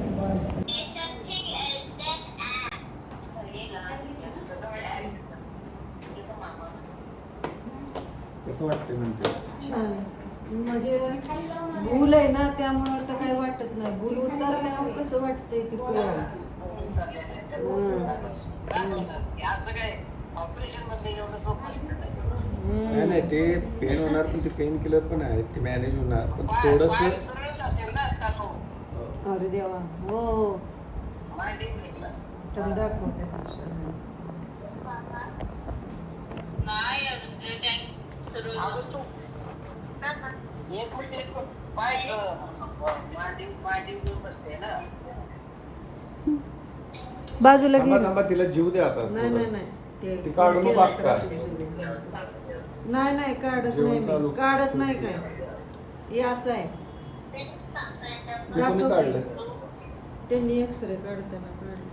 कसं वाटतं म्हणते. छान म्हणजे भूल आहे ना त्यामुळं आता काय वाटत नाही. भूल उतरल्यावर कसं वाटतंय की नाही नाही ते पेन होणार पण ते पेन किलर पण आहे ते मॅनेज होणार पण थोडंसं अरे देवा हो हो तर दाखवते नाही अजून टँक सर्व एक मिनिट पाय मांडी बसते ना. बाजूला थांबा घे. थांबा तिला जीव द्या आता नाही नाही नाही ते काढू नको केलं बाप तर काय. असू दे सगळे. नाही नाही काढत जेवण नाही चालू. मी काढत नाही काय हे असं आहे ते कोणी दाखवते काढलं? त्यांनी एक्सरे काढताना काढलं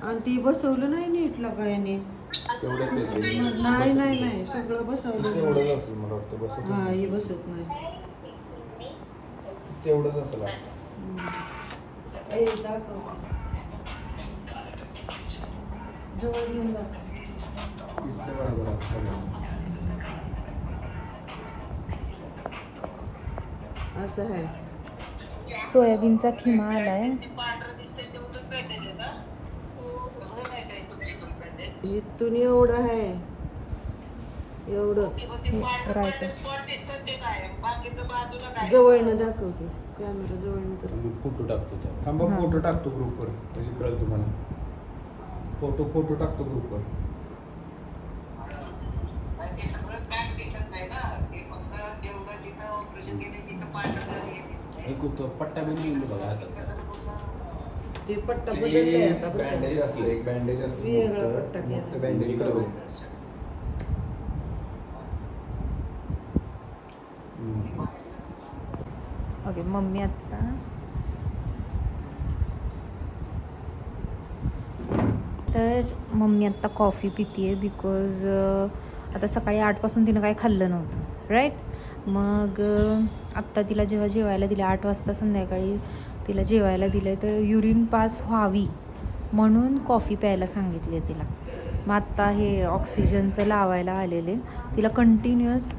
आणि ती बसवलं नाही नीटला काय याने तेवढंच आहे ते. नाही नाही नाही सगळं बसवलं तेवढंच असेल मला वाटतं बस हा हे बसत नाही तेवढंच असेल ए, दाखव जवळ घेऊन दाखव दिसतं बरोबर आहे सगळं. असं आहे सोयाबीनचा खिमा आलाय. पांढरं दिसतंय तेवढंच भेटायचं का? हो नाही काय तुम्ही भेटायचं. इथून एवढं आहे एवढं राईट. स्पॉट दिसतात ते काय बाकीचं बाजूला काय जवळनं दाखव की कॅमेरा जवळनं कर मी फोटो टाकतो त्या. थांबा फोटो टाकतो ग्रुपवर तशी कळेल तुम्हाला. फोटो टाकतो ग्रुपवर. ते सगळं बॅग दिसत नाही ना. ते फक्त जेवढं जिथं ऑपरेशन केले तिथं पांढरं हे दिसतंय. एक होतं पट्टा बिन गेलो बघा आता. ते पट्टा बदललाय आता बरं का? बँडेज असलं एक बँडेज असलं वेगळा मोठं- पट्टा घ्या. मोठं बँडेज इकडे बघ. ओके मम्मी आत्ता तर मम्मी आत्ता कॉफी पितीये बिकॉज आता सकाळी 8 तिनं काही खाल्लं नव्हतं राईट. मग आत्ता तिला जेव्हा जेवायला दिलं 8 वाजता संध्याकाळी तिला जेवायला दिलं तर युरिन पास व्हावी म्हणून कॉफी प्यायला सांगितली आहे तिला. मग आत्ता हे ऑक्सिजनचं लावायला आलेले तिला कंटिन्युअस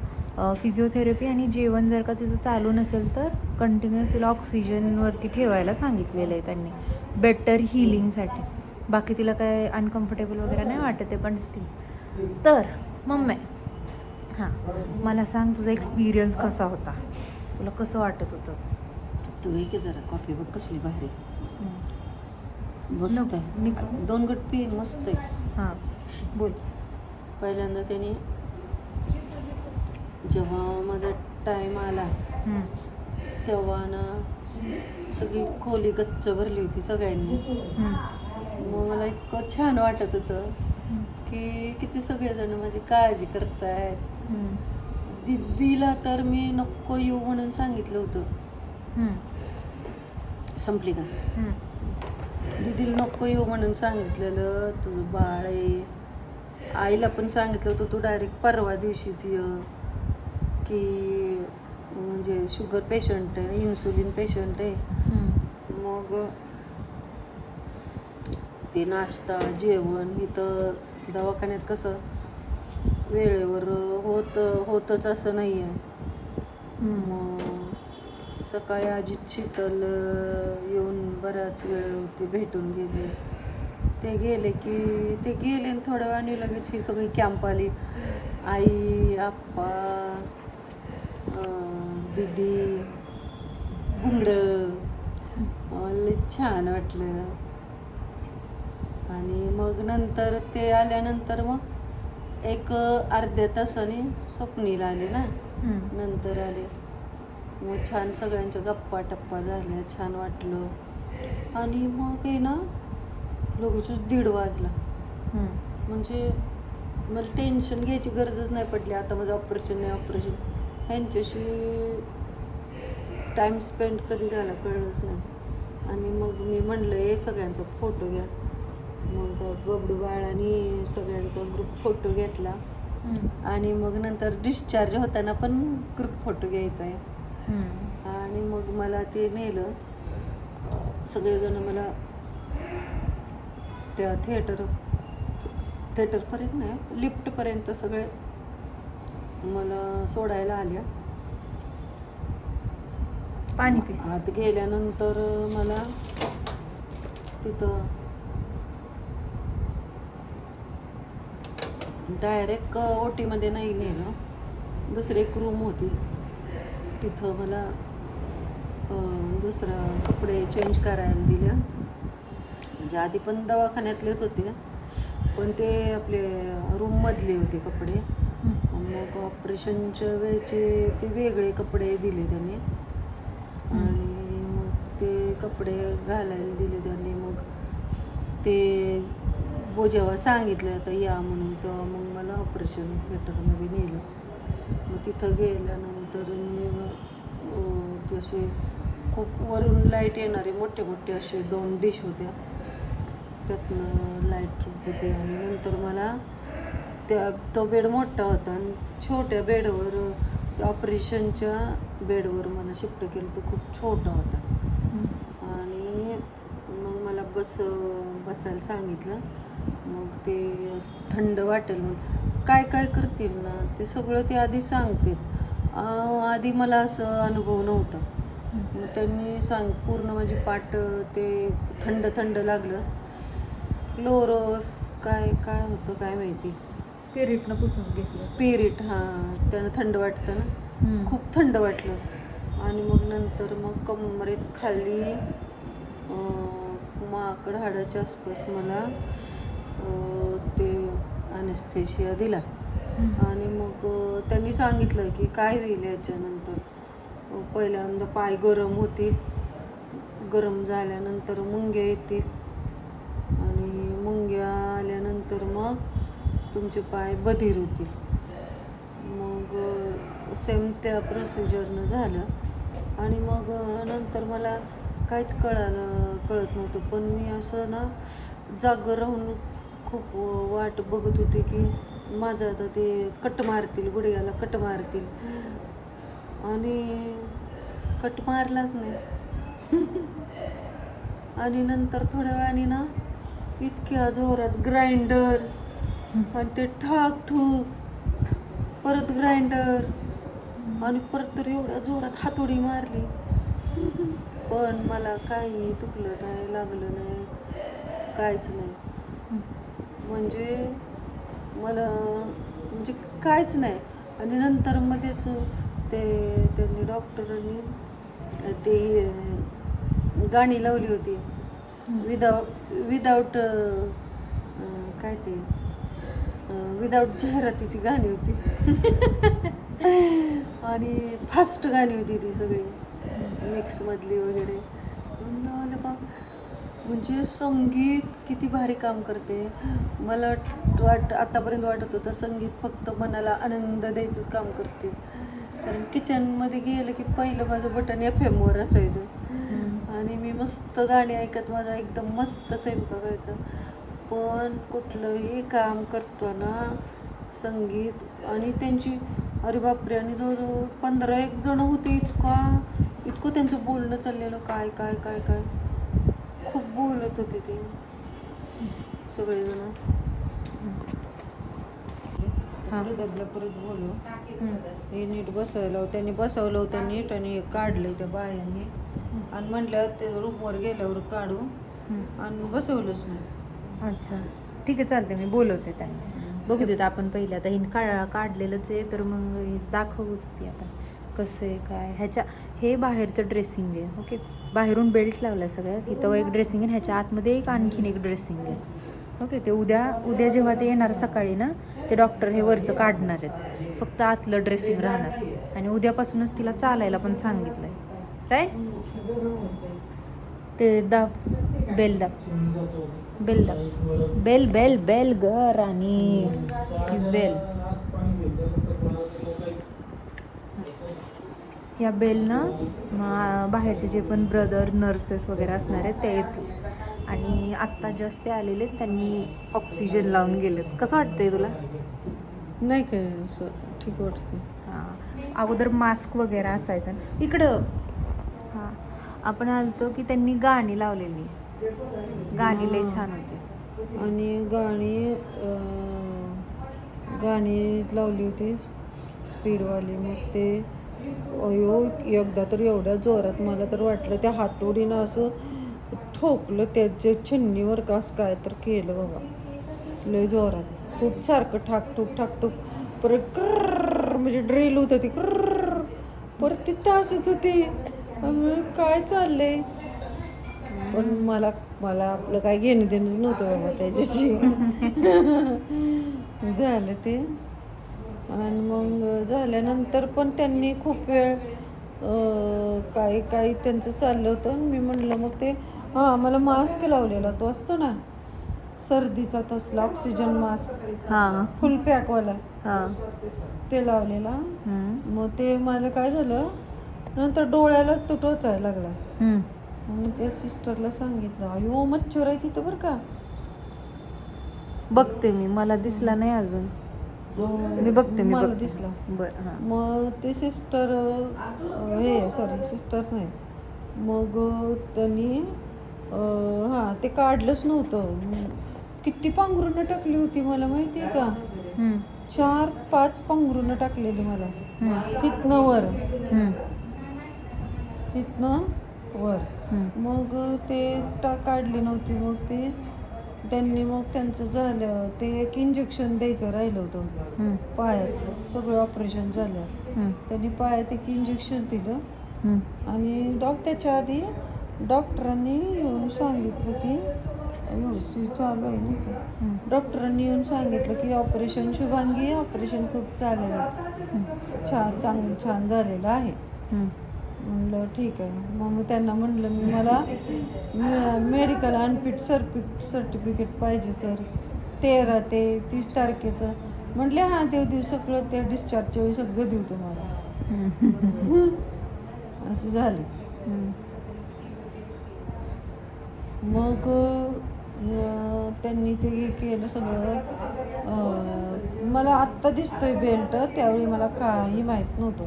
फिजिओथेरपी आणि जेवण जर का तिचं चालू नसेल तर कंटिन्युअस तिला ऑक्सिजनवरती ठेवायला सांगितलेलं आहे त्यांनी बेटर हिलिंगसाठी. बाकी तिला काय अनकम्फर्टेबल वगैरे नाही वाटत आहे पण स्टील. तर मम्मी हां मला सांग तुझा एक्सपिरियन्स कसा होता, तुला कसं वाटत होतं? तू हे की जरा कॉफी बघ कसली भारी हम्म. मस्त मी- आहे 2 गट पी मस्त आहे. हां बोल. पहिल्यांदा त्याने जेव्हा माझा टाईम आला हम्म. तेव्हा ना सगळी खोली गच्च भरली होती सगळ्यांनी. हम्म. मग मला इतकं छान वाटत होतं की किती सगळेजण माझी काळजी करतायत. हम्म. दिदीला तर मी नको येऊ म्हणून सांगितलं होतं. हम्म. संपली का? हम्म. दीदीला नको येऊ म्हणून सांगितलेलं तुझं बाळ आहे. आईला पण सांगितलं होतं तू डायरेक्ट परवा दिवशीच ये की म्हणजे शुगर पेशंट आहे इन्सुलिन पेशंट आहे. हम्म. मग ते नाश्ता जेवण इथं दवाखान्यात कसं वेळेवर होतच असं नाही आहे. मग सकाळी अजित शीतल येऊन बऱ्याच वेळ होती भेटून गेले. ते गेले आणि थोड्या वेळाने लगेच ही सगळी कॅम्प आली. आई आप्पा दीदी बुंगडं लय छान वाटलं. आणि मग नंतर ते आल्यानंतर मग एक अर्ध्या तासाने स्वप्नीला आले ना नंतर आले. मग छान सगळ्यांच्या गप्पा टप्पा झाल्या छान वाटलं. आणि मग आहे ना लगेच 1:30 वाजला. म्हणजे मला टेन्शन घ्यायची गरजच नाही पडली. आता माझं ऑपरेशन ह्यांच्याशी टाईम स्पेंड कधी झाला कळलंच नाही. आणि मग मी म्हणलं हे सगळ्यांचा फोटो घ्या. मग बबडू बाळाने सगळ्यांचा ग्रुप फोटो घेतला. आणि मग नंतर डिस्चार्ज होताना पण ग्रुप फोटो घ्यायचा आहे. आणि मग मला ते नेलं सगळेजण मला त्या थिएटरपर्यंत नाही लिफ्टपर्यंत सगळे मला सोडायला आल्या. पाणी पी. आत गेल्यानंतर मला तिथं डायरेक्ट ओटीमध्ये नाही नेलं. दुसरी एक रूम होती तिथं मला दुसरा कपडे चेंज करायला दिल्या. म्हणजे आधी पण दवाखान्यातलेच होते, पण ते आपले रूममधले होते कपडे. मग ऑपरेशनच्या वेळचे ते वेगळे कपडे दिले त्यांनी आणि मग ते कपडे घालायला दिले त्यांनी. मग ते जेव्हा सांगितलं आता या म्हणून, तेव्हा मग मला ऑपरेशन थिएटरमध्ये नेलं. मग तिथं गेल्यानंतर मी जसे खूप वरून लाईट येणारे मोठे मोठे असे 2 डिश होत्या, त्यातनं लाईट होते. आणि नंतर मला तो बेड मोठा होता आणि छोट्या बेडवर, त्या ऑपरेशनच्या बेडवर मला शिफ्ट केलं. तो खूप छोटा होता आणि मग मला बसायला सांगितलं. मग ते थंड वाटेल म्हणून काय काय करतील ना ते सगळं ते आधी सांगतात. आधी मला असं अनुभव नव्हता. मग त्यांनी पूर्ण माझी पाठ ते थंड थंड लागलं. क्लोरो काय काय होतं काय माहिती, स्पिरिटनं पुसून घेतलं. स्पिरिट, हां, त्यानं थंड वाटतं ना, खूप थंड वाटलं. आणि मग नंतर मग कमरेत खाली माकड हाडाच्या आसपास मला ते ॲनेस्थेशिया दिला. आणि मग त्यांनी सांगितलं की काय होईल याच्यानंतर. पहिल्यांदा पाय गरम होतील, गरम झाल्यानंतर मुंग्या येतील आणि मुंग्या आल्यानंतर मग तुमचे पाय बधीर होतील. मग सेम त्या प्रोसिजरनं झालं. आणि मग नंतर मला काहीच कळत नव्हतं. पण मी असं ना जागं राहून खूप वाट बघत होते की माझं आता ते कट मारतील, गुडघ्याला कट मारतील. आणि कट मारलाच नाही. आणि नंतर थोड्या वेळाने ना इतक्या जोरात ग्राइंडर आणि ते ठाक ठूक, परत ग्राइंडर आणि परत तर एवढ्या जोरात हातोडी मारली. पण मला काही दुखलं नाही, लागलं नाही, काहीच नाही. म्हणजे मला म्हणजे काहीच नाही. आणि नंतर मध्येच त्यांनी डॉक्टरांनी ते गाणी लावली होती विदाऊट काय ते विदाऊट जाहिरातीची गाणी होती. आणि फास्ट गाणी होती ती सगळी मिक्समधली वगैरे. म्हणजे संगीत किती भारी काम करते. मला आतापर्यंत वाटत होतं संगीत फक्त मनाला आनंद द्यायचंच काम करते. कारण किचनमध्ये गेलं की पहिलं माझं बटन FM असायचं आणि मी मस्त गाणी ऐकत माझा एकदम मस्त स्वयंपाक व्हायचा. पण कुठलंही काम करताना संगीत आणि त्यांची, अरे बापरे, आणि जवळजवळ 15-1 जण होते. इतकं त्यांचं बोलणं चाललेलं, काय काय काय काय खूप बोलत होते ते सगळेजण. हृदयातलं परत बोलू, हे नीट बसवलं, त्यांनी बसवलं होतं नीट आणि हे काढलं त्या बायांनी आणि म्हटलं ते रूमवर गेल्यावर काढू आणि बसवलंच नाही. अच्छा, ठीक आहे, चालते, मी बोलवते त्यांना. बघू देत आपण पहिले. आता हिने काढलेलंच आहे, तर मग दाखवते आता कसं आहे काय. हे बाहेरचं ड्रेसिंग आहे. ओके, बाहेरून बेल्ट लावला आहे सगळ्यात. इथं एक ड्रेसिंग आहे, ह्याच्या आतमध्ये आणखीन एक ड्रेसिंग आहे. ओके, ते उद्या जेव्हा ते येणार सकाळी ना, ते डॉक्टर हे वरचं काढणार आहेत, फक्त आतलं ड्रेसिंग राहणार. आणि उद्यापासूनच तिला चालायला पण सांगितलं आहे, राईट. ते बेल गर आणि बेल. या बेल ना बाहेरचे जे पण ब्रदर नर्सेस वगैरे असणार आहेत ते येतील. आणि आत्ता जस्ट ते आलेले, त्यांनी ऑक्सिजन लावून गेलेत. कसं वाटतंय तुला? नाही काय असं ठीक वाटते. हां, अगोदर मास्क वगैरे असायचं इकडं. हां, आपण आलतो की त्यांनी गाणी लावलेली, गाणी लई छान होती. आणि गाणी लावली होती स्पीडवाली. मग ते एकदा तर एवढ्या जोरात मला तर वाटलं त्या हातोडीनं असं ठोकलं त्याच्या छन्नीवर, कसं काय तर केलं बाबा, लय जोरात, खूप सारखं ठाकठूक. परत म्हणजे ड्रिल होतं ती, परत ती तासत होती. काय चाललंय, पण मला मला आपलं काय घेणं देणं नव्हतं बाबा त्याच्याशी. झालं ते. आणि मग झाल्यानंतर पण त्यांनी खूप वेळ काही त्यांचं चाललं होतं. मी म्हणलं मग ते मला मास्क लावलेला तो असतो ना सर्दीचा, तसला ऑक्सिजन मास्क हां फुल पॅकवाला, हां ते लावलेला. मग ते माझं काय झालं, नंतर डोळ्याला तो टोचायला लागला. मग त्या सिस्टरला सांगितलं, अयो मच्छर आहे तिथं बरं का. बघते मी, मला दिसला नाही अजून. मी बघते, मी मला बघते. दिसला. बरं हां. मग ते सिस्टर सिस्टर नाही, मग त्यांनी ते काढलंच नव्हतं. किती पांघरुणं टाकली होती मला माहिती आहे का. 4-5 पांघरुणं टाकलेली मला इथनं वर. मग ते काढली नव्हती. मग ते त्यांनी मग त्यांचं झालं, ते एक इंजेक्शन द्यायचं राहिलं होतं पायात. सगळं ऑपरेशन झालं, त्यांनी पायात एक इंजेक्शन दिलं. आणि त्याच्या आधी डॉक्टरांनी येऊन सांगितलं की चालू आहे नाही का, डॉक्टरांनी येऊन सांगितलं की ऑपरेशन शुभांगी, ऑपरेशन खूप छान झालेलं आहे. म्हणलं ठीक आहे. मग त्यांना म्हणलं मला मेडिकल अनफिट सर्टिफिकेट पाहिजे सर, 13 ते 30 तारखेचं. म्हटले हां देऊ सगळं, ते डिस्चार्जच्या वेळी सगळं देऊ तुम्हाला. असं झालं. मग त्यांनी ते केलं सगळं. मला आत्ता दिसतोय बेल्ट, त्यावेळी मला काही माहीत नव्हतं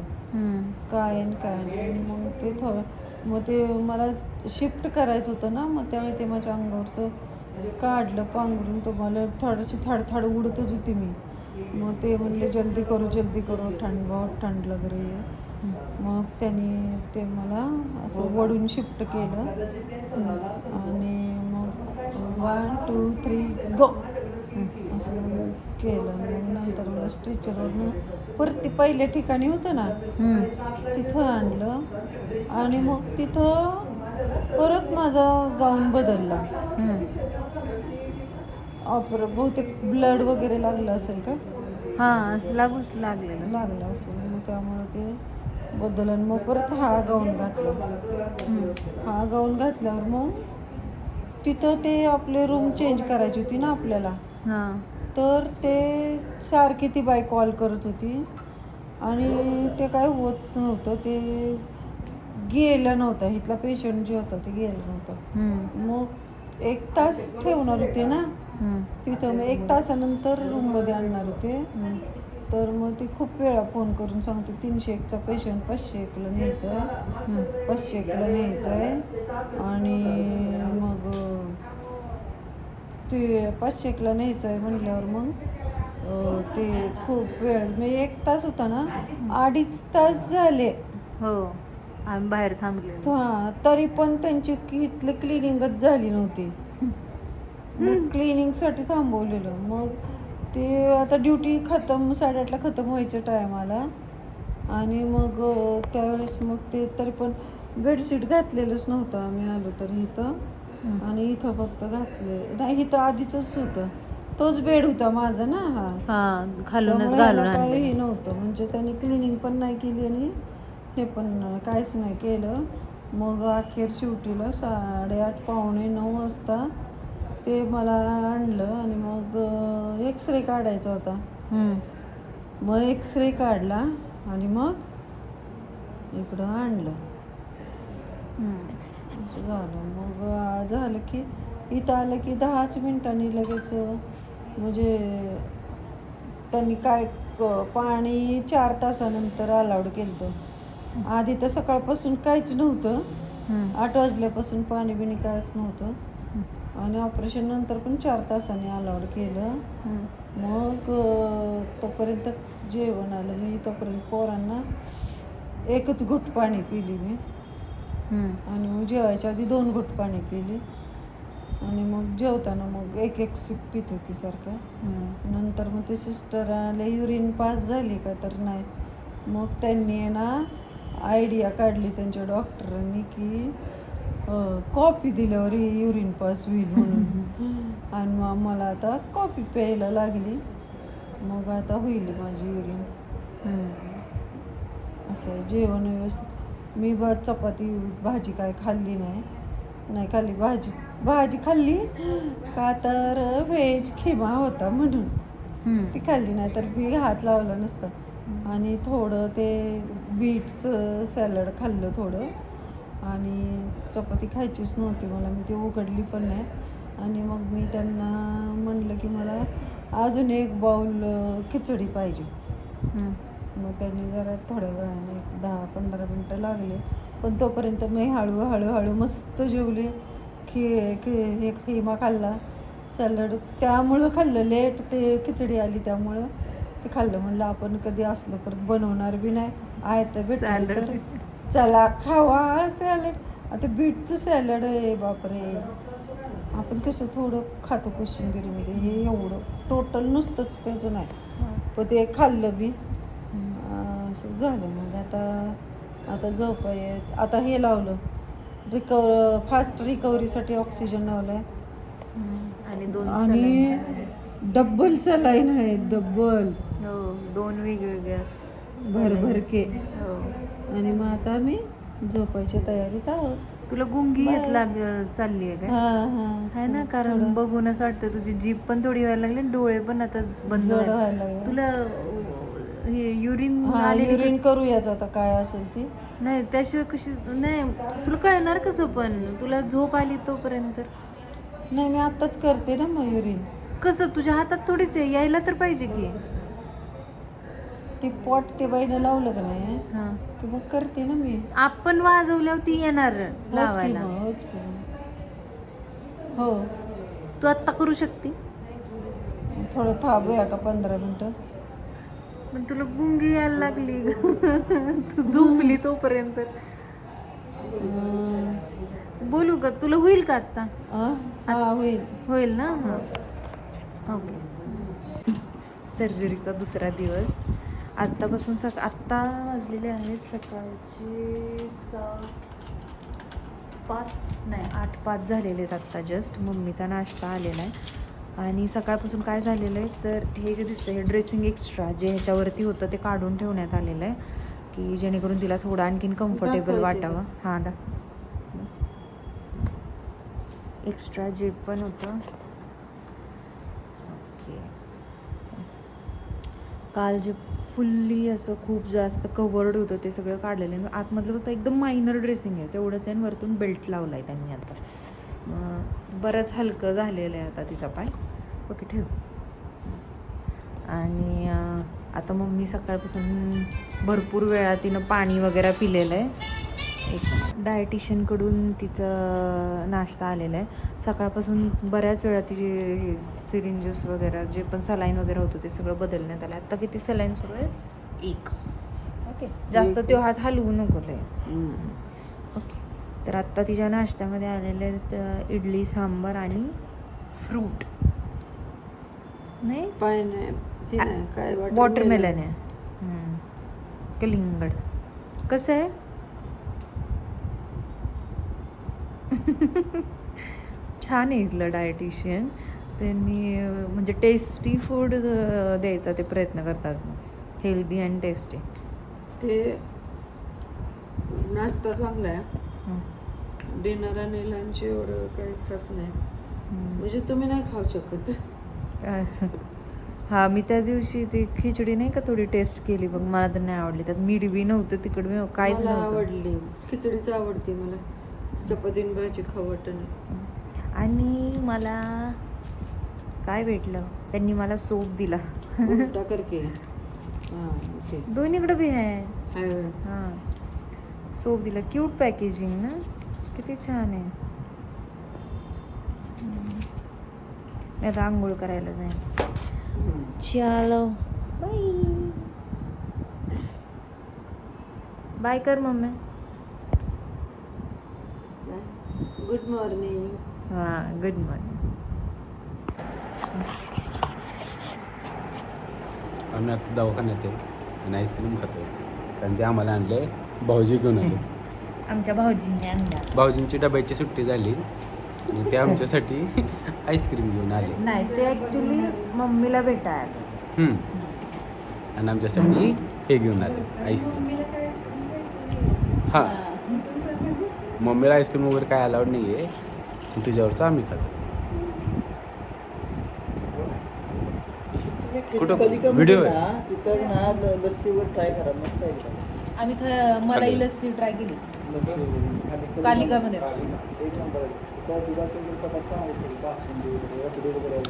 काय नाही. मग ते मला शिफ्ट करायचं होतं ना, मग त्यावेळी ते माझ्या अंगावरचं काढलं पांघरून. तर मला थोडीशी थाड उडतच होती मी. मग ते म्हणले जल्दी करो ठंड लग रही है. मग त्यांनी ते मला असं वडून शिफ्ट केलं. आणि मग 1, 2, 3 गो असं केलं. मग नंतर मला स्ट्रेचरवरनं परत ते पहिल्या ठिकाणी होतं ना तिथं आणलं. आणि मग तिथं परत माझा गाऊन बदलला. बहुतेक ब्लड वगैरे लागलं असेल का. हां लागलं असेल. मग त्यामुळे ते बदललं. मग परत हा गाऊन घातल्यावर मग तिथं ते आपले रूम चेंज करायची होती ना आपल्याला. तर ते सारखी ती बाई कॉल करत होती आणि ते काय होत नव्हतं, ते गेलं नव्हतं. इथला पेशंट जे होता ते गेलं नव्हतं. मग 1 तास ठेवणार होते ना तिथं. मग 1 तासानंतर रूममध्ये आणणार होते. तर मग ती खूप वेळा फोन करून सांगते 301चा पेशंट 501ला न्यायचं आहे. आणि मग ते 501ला न्यायचं आहे म्हटल्यावर मग ते खूप वेळ, मी 1 तास होता ना, 2.5 तास झाले. हो, आम्ही बाहेर थांबले. तरी पण त्यांची इथलं क्लिनिंगच झाली नव्हती. क्लिनिंगसाठी थांबवलेलं. मग ते आता ड्युटी 8:30ला खतम व्हायच्या टायमाला. आणि मग त्यावेळेस मग ते तरी पण बेडशीट घातलेलंच नव्हतं आम्ही आलो तर इथं. आणि इथं फक्त घातले नाही, इथं आधीचंच होतं, तोच बेड होता माझा ना. खालूनच घालून काही नव्हतं. म्हणजे त्यांनी क्लिनिंग पण नाही केली आणि हे पण काहीच नाही केलं. मग अखेर शेवटीला 8:30 पावणे 9 वाजता ते मला आणलं. आणि मग एक्सरे काढायचा होता. मग एक्सरे काढला आणि मग इकडं आणलं. असं झालं. मग झालं की इथं आलं की 10च मिनिटांनी लगेच म्हणजे त्यांनी काय पाणी 4 तासानंतर अलाउड केलं होतं. आधी तर सकाळपासून काहीच नव्हतं. 8 वाजल्यापासून पाणी बिणी काहीच नव्हतं. आणि ऑपरेशन नंतर पण 4 तासांनी अलाउड केलं. मग तोपर्यंत जेवण आलं. मी तोपर्यंत पोरांना 1च घुट पाणी पिली मी. आणि मग जेवायच्या आधी 2 घुट पाणी पिली. आणि मग जेवताना मग 1 सिप पित होती सारखं. नंतर मग ते सिस्टर आले, युरिन पास झाली का तर नाही. मग त्यांनी ना आयडिया काढली त्यांच्या डॉक्टरांनी की कॉफी दिल्यावर युरिन पास होईल म्हणून आणि मग मला आता कॉफी प्यायला लागली, मग आता होईल माझी युरिन. असं आहे. जेवण व्यवस्थित मी चपाती भाजी काय खाल्ली नाही खाल्ली. भाजी खाल्ली का तर व्हेज खिमा होता म्हणून ती खाल्ली नाही तर मी हात लावला नसता. आणि थोडं ते बीटचं सॅलड खाल्लं थोडं, आणि चपाती खायचीच नव्हती मला, मी ती उघडली पण नाही. आणि मग मी त्यांना म्हणलं की मला अजून एक बाउल खिचडी पाहिजे. मग त्यांनी जरा थोड्या वेळाने 10-15 मिनटं लागले, पण तोपर्यंत मी हळूहळू मस्त जेवले. हे खिमा खाल्ला, सॅलड त्यामुळं खाल्लं, लेट ते खिचडी आली त्यामुळं ते खाल्लं. म्हणलं आपण कधी असलो परत बनवणार बी नाही, आहे तर भेटलं तर चला खावा सॅलड. आता बीटचं सॅलड आहे बापरे, आपण कसं थोडं खातो कोशिंबिरीमध्ये, हे एवढं टोटल नुसतंच त्याचं नाही, पण ते खाल्लं बी असं झालं. मग आता झोप आहे. आता हे लावलं फास्ट रिकव्हरीसाठी ऑक्सिजन लावलाय आणि डब्बल सलाईन आहे, डब्बल 2 वेगवेगळ्या भरके. आणि मग आता आम्ही झोपायच्या तयारीत आहोत. तुला गुंगी चालली आहे का? है ना, कारण बघून असं वाटतं तुझी जीभ पण थोडी व्हायला लागली, डोळे पण आता बंद जड व्हायला लागले. तुला हे युरिन युरिन करूयाच आता काय असेल ते. नाही त्याशिवाय कशी नाही तुला कळणार कसं, पण तुला झोप आली तोपर्यंत. नाही मी आत्ताच करते ना मग युरिन. कसं तुझ्या हातात थोडीच आहे, यायला तर पाहिजे की. ते पॉट ते बाईनं लावलं का नाही की मग करते ना मी. आपण वाजवल्यावर ती येणार लावायला. हो तू आत्ता करू शकते, थोडं थांबूया का 15 मिनटं. पण तुला गुंगी यायला लागली तू झोपली तोपर्यंत. बोलू का, तुला होईल का आत्ता? होईल ना. ओके. सर्जरीचा दुसरा दिवस आत्तापासून आत्ता वाजलेले आहेत सकाळचे 8:05 झालेले आहेत आत्ता जस्ट. मम्मीचा नाश्ता आलेला आहे आणि सकाळपासून काय झालेलं आहे तर हे जे दिसतं हे ड्रेसिंग एक्स्ट्रा जे ह्याच्यावरती होतं ते काढून ठेवण्यात आलेलं आहे की जेणेकरून तिला थोडं आणखीन कम्फर्टेबल वाटावं. हां एक्स्ट्रा जे पण होतं. ओके. काल जे फुल्ली असं खूप जास्त कवर्ड होतं ते सगळं काढलेलं आहे. आतमधलं फक्त एकदम मायनर ड्रेसिंग आहे तेवढंच आहे, वरतून बेल्ट लावला आहे त्यांनी आता. बरंच हलकं झालेलं आहे आता तिचा पाय. ओके ठेव. आणि आता मम्मी सकाळपासून भरपूर वेळा तिनं पाणी वगैरे पिलेलं आहे. एक डायटिशियनकडून तिचं नाश्ता आलेला आहे. सकाळपासून बऱ्याच वेळा तिचे सिरिंजेस वगैरे जे पण सलाईन वगैरे होतं ते सगळं बदलण्यात आलं. आत्ता किती सलाईन सुरू आहे? 1. ओके. जास्त तो हात हलवू नको लय. ओके. तर आत्ता तिच्या नाश्त्यामध्ये आलेले आहेत इडली सांबार आणि फ्रूट नाही काय वॉटरमेलन आहे. कलिंगड कसं आहे? छान आहे इथलं डायटिशियन. त्यांनी म्हणजे टेस्टी फूड द्यायचा ते प्रयत्न करतात, हेल्दी अँड टेस्टी. ते नाश्ता चांगला आहे, डिनर आणि लंच एवढं काही खास नाही. म्हणजे तुम्ही नाही खाऊ शकत. हां मी त्या दिवशी ती खिचडी नाही का थोडी टेस्ट केली बघ, मला तर नाही आवडली. त्यात मीठ बी नव्हतं, तिखट बी काहीच नव्हतं. आवडली खिचडीच आवडते मला, चपातीन भाजी खाऊ वाटत नाही. आणि मला काय भेटलं त्यांनी मला सोप दिला. दोन्हीकडे बी आहे. हां सोप दिला. क्यूट पॅकेजिंग ना, किती छान आहे. मी आता आंघोळ करायला जाईन. चलो बाय. बाय कर मम्मी. Good morning. हां गुड मॉर्निंग. आम्ही आता दवाखान्यात आहे आणि आईस्क्रीम खातो कारण ते आम्हाला आणले भाऊजी घेऊन आले. आमच्या भाऊजींनी आणला. भाऊजींची डब्याची सुट्टी झाली आणि ते आमच्यासाठी आईस्क्रीम घेऊन आले. नाही ते ॲक्च्युली मम्मीला भेटायला. आणि आमच्यासाठी हे घेऊन आले आईस्क्रीम. हां, मम्मीला आईस्क्रीम वगैरे काय अलाउड नाही आहे, तुझ्यावरचं आम्ही खातो. कुठं व्हिडिओ आहे? तिथं ना लस्सीवर ट्राय करा, मस्त आहे एकदम. आम्ही मलाई लस्सी ट्राय केली लस्सी कालिकामध्ये. एक नंबर आहे. त्या दुधाचे वगैरे पदार्थ चांगले सगळे, बासुंदी वगैरे रबडी वगैरे आहे.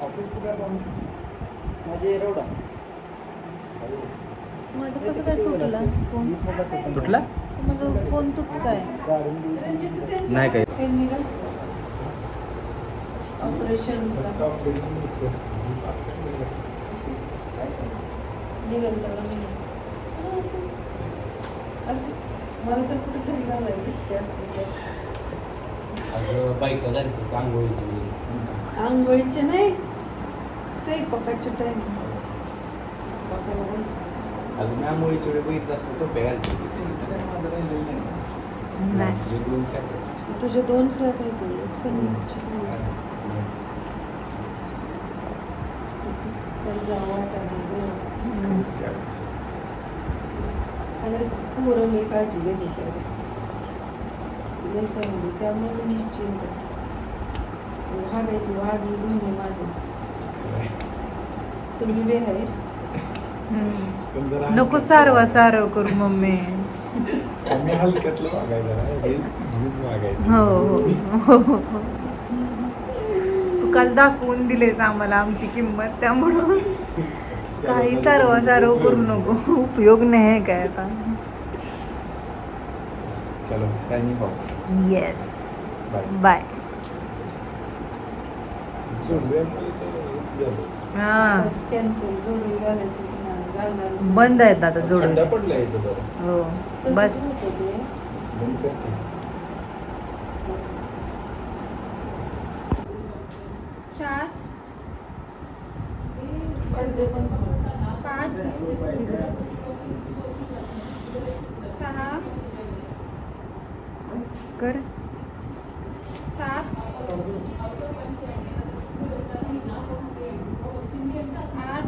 ऑफिस कुठे आहे पाहून? माझे एरवडा. माझं कसं काय तुटलं कोण? तुटला? माझं कोण तुटतंय? नाही काय. त्यांनी का ऑपरेशन निघाल त्याला मी असं मला तर कुठे घरी घालायला असते. बाईका घालते आंघोळी. आंघोळीचे नाही, स्वयंपाकाचे टाइम. अजून आंघोळीच्या वेळी बघितलं असतं टोप्या घालते. इथं काय माझं राहिलेलं नाही. नाही. 2 सेकंड. तुझे 2 सॅक आहे ते, एक संगीतची जावं वाटायला पोरं लई काळजी घेते त्याला, लई चांगली. त्यामुळे मी निश्चिंत वाघ आहे, ती वाघ ही दोन्ही माझं. तुम्ही बे आहे. पण जरा नको सारवा सारव करू मम्मी. आम्ही हलक्यातलं वागायचं जरा, हे घेऊन वागायचं. हो. तू काल दाखवून दिलेस आम्हाला आमची किंमत, त्यामुळं काही सारवा सारव करू नको. उपयोग नाही काय आता. चलो signing off. Yes, bye. Bye. Cancel जोडवी घालायची घालणार बंद आहेत आता जोड. थंड पडलंय इथं बरं. हो तसंच बस. होतं ते. बंद करते. 4 पडदे पण 5 6 कर. 7 8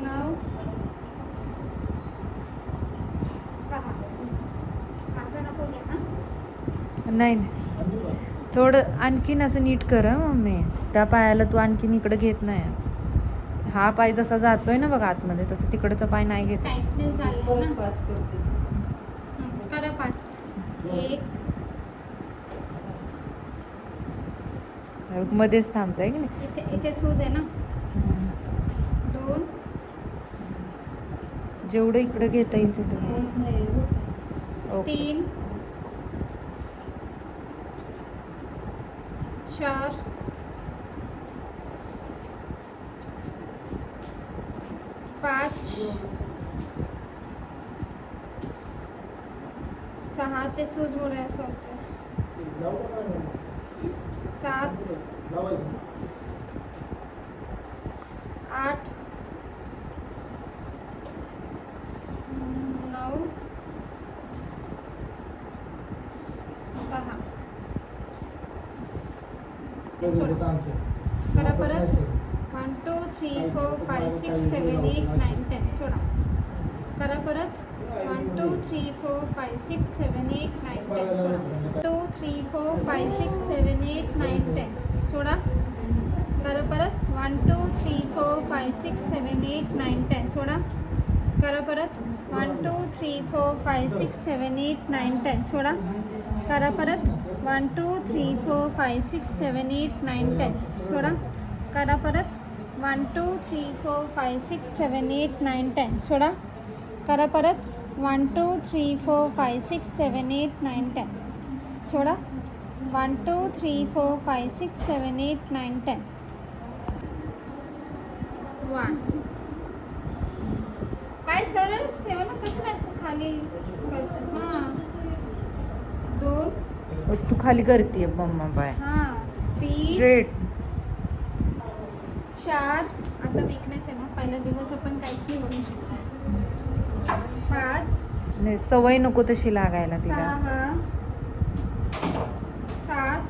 9 10. माझं नको घ्या ना. नाही थोडं आणखीन असं नीट कर हं मम्मी. त्या पायाला तू आणखीन इकडं घेत नाही. हा पाय जसा जातोय ना बघा आतमध्ये, तसं तिकडचा पाय नाही घेत. टाईटनेस झालं परत ना. 5 करते. करा 5. 1 मध्येच थांबतोय की नाही. इथे इथे सूज आहे ना. 2 जेवढं इकडं घेता येईल तेवढं. होत नाही ओके. 3 4 5 6 ते सूजमुळे असं होतं. 7 8 9 10. करा परत. 1 2 3 4 5 6 7 8 9 10. सोडा. करा परत. 1 2 3 4 5 6 7 8 9 10. सोडा. 2 3 4 5 6 7 8 9 10. सोडा. करा परत. 1 2 3 4 5 6 7 8 9 10. सोडा. करा परत. 1 2 3 4 5 6 7 8 9 10. सोडा. करा परत. 1 2 3 4 5 6 7 8 9 10. सोडा. करा परत. 1 2 3 4 5 6 7 8 9 10. सोडा. करा परत. 1 2 3 4 5 6 7 8 9 10. सोडा. 1 2 3 4 5 6 7 8 9 10. 1 काय सरळच ठेवा ना, कशाला असं खाली करतात. हां 2 तू खाली करते मम्मा पाय हां 3 स्ट्रेट. 4 आता वीकनेस आहे ना पहिला दिवस आपण काहीच नाही करू शकत. 5 नाही सवय नको तशी लागायला 6 तिला. 7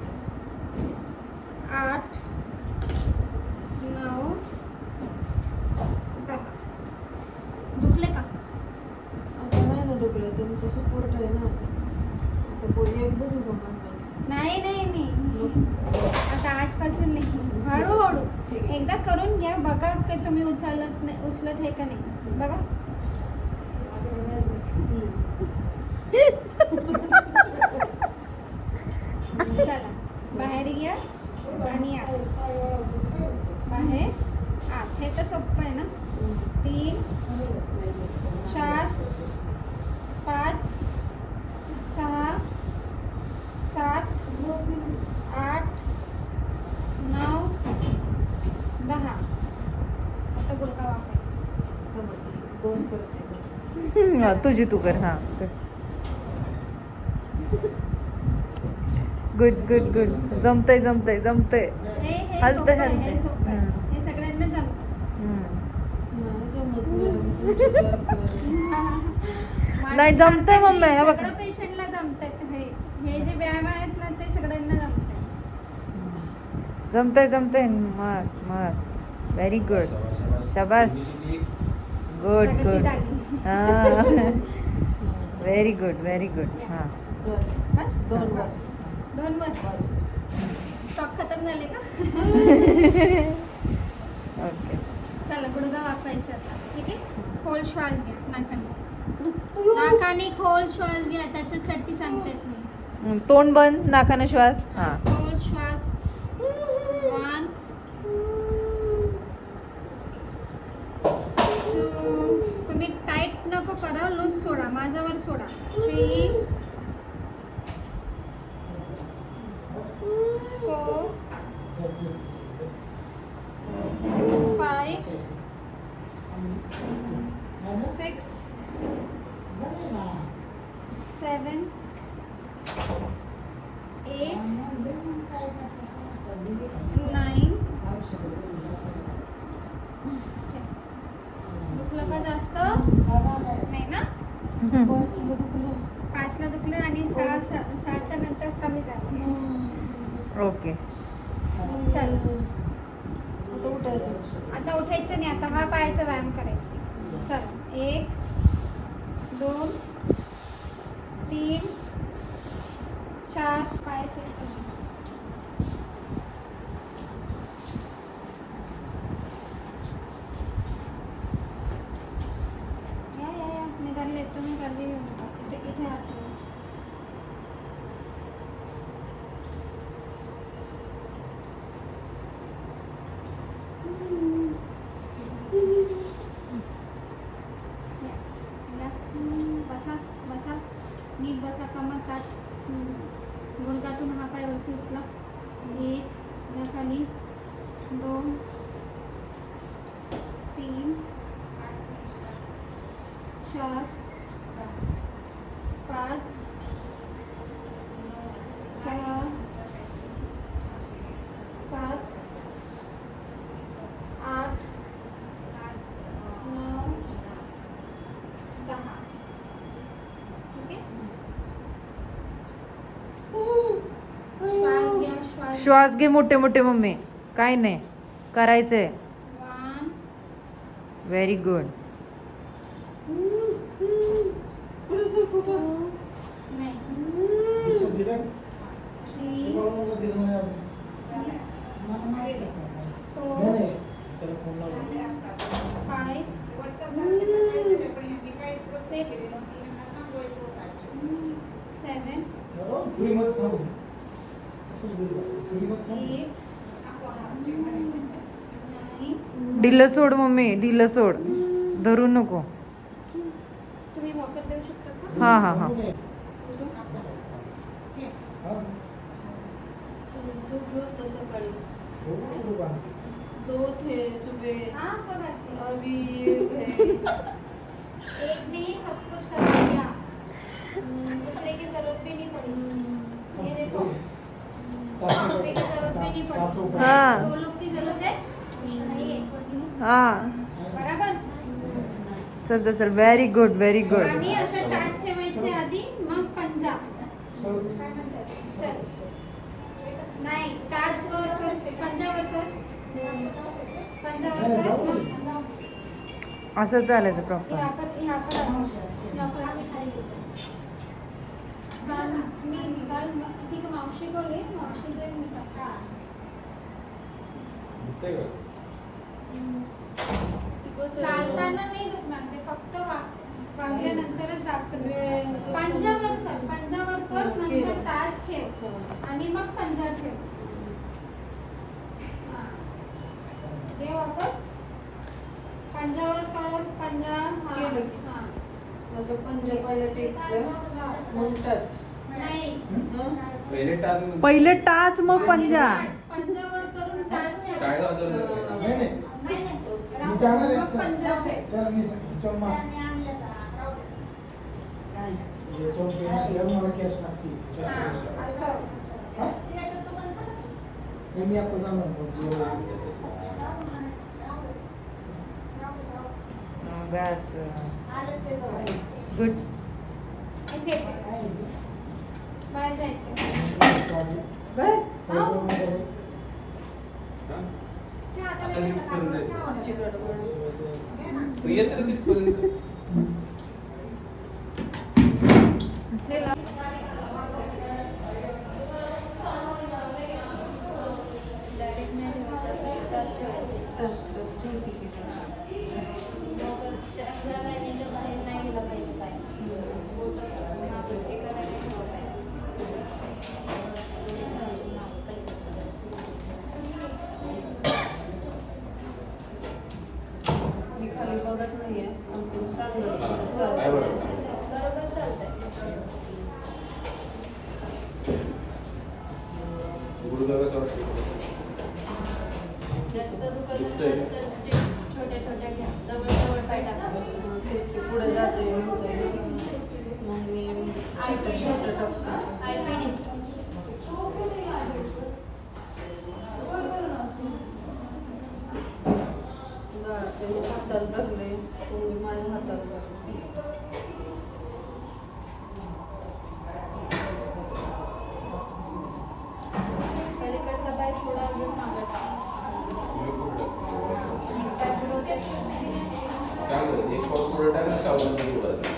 8 9 10 दुखले का? आता नाही ना दुखलं, तुमचं सपोर्ट आहे ना. आता एक बघू का माझं? नाही नाही नाही आता आजपासून नाही, हळूहळू एकदा करून घ्या बघा की तुम्ही उचलत आहे का नाही बघा. चला बाहेर घ्या आणि आत. बाहेर आत. हे तर सोपं आहे ना. 3 4 5 6 7 8 9 10 आता गुडघा वाकायचा. आता बघ, 2 करते. हा, तुझी तू कर. हा गुड गुड गुड. जमतंय जमतंय जमतंय. हे हलतंय, सोपं आहे, हलतंय. हे सोपं आहे. हे सगळ्यांना जमतं. नाही जमत मॅडम तुमच्यासारखं. नाही, जमतंय मम्मी, हे बघ. सगळ्या पेशंटला जमतात. हे जे व्यायाम आहेत ना ते सगळ्यांना जमतात. जमतंय जमतंय. मस्त मस्त. Very good. शाबास. गुड प्रगती गुड. झाली. हा व्हेरी गुड व्हेरी गुड. हां बस 2 बस. 2 बस. स्टॉक खतम झाले का? ओके. चला गुडघा वाकवायचा आता. ठीक आहे. खोल श्वास घ्या नाकाने. नाकाने खोल श्वास घ्या, त्याच्यासाठी सांगतात मी. तोंड बंद, नाकानं श्वास. हां खोल श्वास. 1 2 तुम्ही टाईट नको करा, लूज सोडा, माझ्यावर सोडा. 3 4 5 6 7 8 9 दुखलं का जास्त? नाही ना. 5ला दुखलं. 5ला दुखलं आणि 6च्या नंतर कमी झालं. ओके. चल आता उठायचं. आता उठायचं नाही, आता हा पायाचा व्यायाम करायचे. चल 1 2 3 4 पाय खेळतो. या निघाले येतो मी काळजी घेऊ नका. इथे हात ठेवा. या बसा बसा नीट बसा. कमर ताट. गुडघ्यातून हा पाय वरती उचला. 1 या खाली 2 3 4 5 6 7 8 9 10. ठीक आहे. श्वास घ्या. श्वास घे मोठे मोठे मम्मी. काय नाही करायचंय. 1 व्हेरी गुड. पुढे सरकू का? 2 नाही 3 4 5 6 7 8 9. ढिलं सोड मम्मी, ढिलं सोड. धरू नको. तुम्ही वॉकर देऊ शकता का? हां हां हां. तू घेऊ तर सकाळी 2 थे सुबह हाँ कब आते हैं? अभी ये गए. एक दिन ही सब कुछ कर दिया, दूसरे की जरूरत भी नहीं पड़ी. ये देखो कपड़े की जरूरत भी नहीं पड़ती। हाँ। 2 लोग की जरूरत है नहीं है। हां बराबर। सर व्हेरी गुड आणि असं टाच ठेवायचे आधी मग पंजा चल नाही टाच वर कर पंजावर कर पंजावर कर मग असं चालायचं प्रॉपर. यहाँ पर यहाँ पर हाँ नहीं निकाल ठीक है मावशी को ले मावशी से निकाल दिसतंय का? चालताना नाही दुखणार ते फक्त वागल्यानंतरच जास्त दुखणार. पंजावर कर नंतर टाच ठेव आणि मग पंजा ठेव. हा. दे वापर पंजावर कर पंजा हा केलं. हा आता पंजा पहिला टेकलं मग टच. नाही पहिले टाच नंतर- पहिले टाच मग पंजा. पंजावर करून टाच ठेव. टाळं वाजवलं जातं. नाही नाही मी जाणार आहे मग पंजा ठेव. त्याला मी याच्यावर मार. याच्यावर मला कॅश लागते. हा असं हा? नाही, मी आता जाणार मग. बस गुड. इथे बाहेर जायचं. बाय. हा? असं जिथपर्यंत जायचं. तू येत रे तिथपर्यंत. डायरेक्ट नाही ठेवायचं टाच ठेवायचे. टच ठेवते. मग चांगल्या लाईनीच्या बाहेर नाही गेला पाहिजे पाय. बोटं मागं एका लाईनीत ठेवा पाय. मी खाली बघत नाहीये पण तू सांगत काय बरं? बरोबर चालतंय. गुडघा कसं वाटतं? जास्त दुखत असेल तर स्टिक छोट्या घ्या. जवळ पाय टाका. तेच ते पुढे जाते म्हणते मग मी छोटं टाकतो. आयपीडी त्याने हाताला धरले मग मी माझ्या हाताला धरले. पलीकडचा पाय थोडा अजून मागं टाका. एक पाय पुढं ठेवा. काय म्हणतात? एक पाऊस पुढं टाक, सावधान पुढं टाक.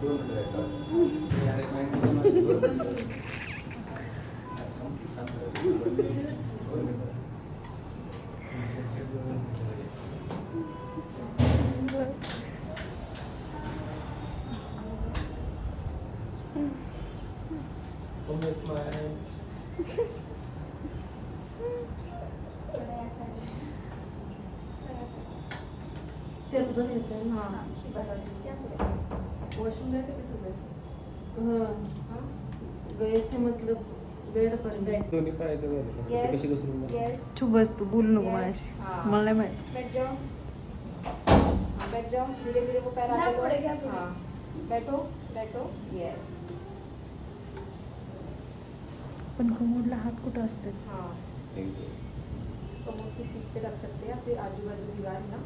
दोन मिनिटं राहिलं. यार, एक मिनिट. त्यात बसायचं. वॉशरूम जायचं की तुझं? हां गए थे मतलब बेड पर बेड. दोन्ही पायाचं झालं. ते कशी घसरून जाणार? तू बस तू बोलू नको माझ्याशी. मला नाही माहिती. बैठ जाओ बैठ जाओ धीरे धीरे वो पैर आगे बढ़ेगा. हाँ बैठो बैठो यस. पण कमोडला हात कुठं असतात? हाँ कमर की सीट पे रख सकते हैं या फिर आजू बाजू दीवार ना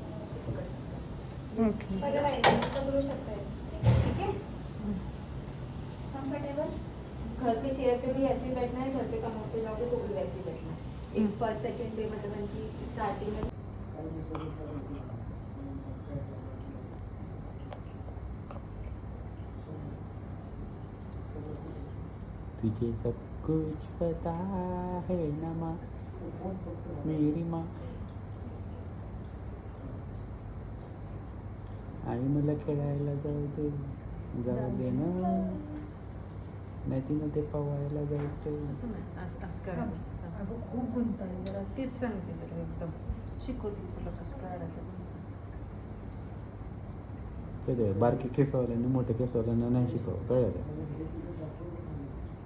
पकड़ सकते हैं. ओके. पकड़ू सकते हैं. ठीक है कंफर्टेबल. घर पे चेयर पे भी ऐसे ही बैठना है. घर पे कमर पे जाओगे तो भी वैसे ही बैठना है. एक फर्स्ट सेकंड डे मतलब उनकी स्टार्टिंग में तुझे सब कुछ पता है ना माँ मेरी माँ. आई मला खेळायला जाऊ दे ना. नदीमध्ये पवायला जायचं. असं करायचं असतं. अगं खूप गुंत आहे मला तेच सांगते तुला एकदम शिकवते तुला कसं काढायचं. कधी बारकी केसवाल्यांनी मोठ्या केसवाल्यांना नाही शिकव कळलं.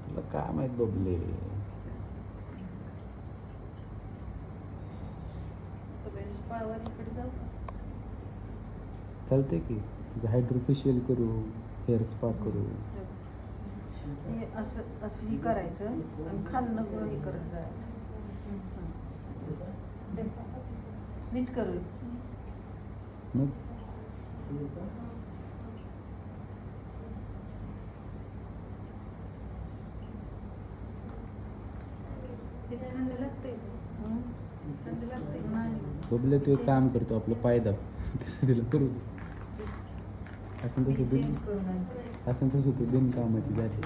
तुला काय माहित बबले. स्पावर इकडे जाऊ का? चालते की तुझं हायड्रोफेशियल करू, हेअर स्पा करू. हे असं असंही करायचं आणि खाल्लं हे करत जायचं. दे. मीच करू. मग थंड लागते. थंड लागते. बबले ते काम करतो आपलं पायदा तसं तिला करू दे. असं तसं बिन असं तसं तू बिनकामाची झाली.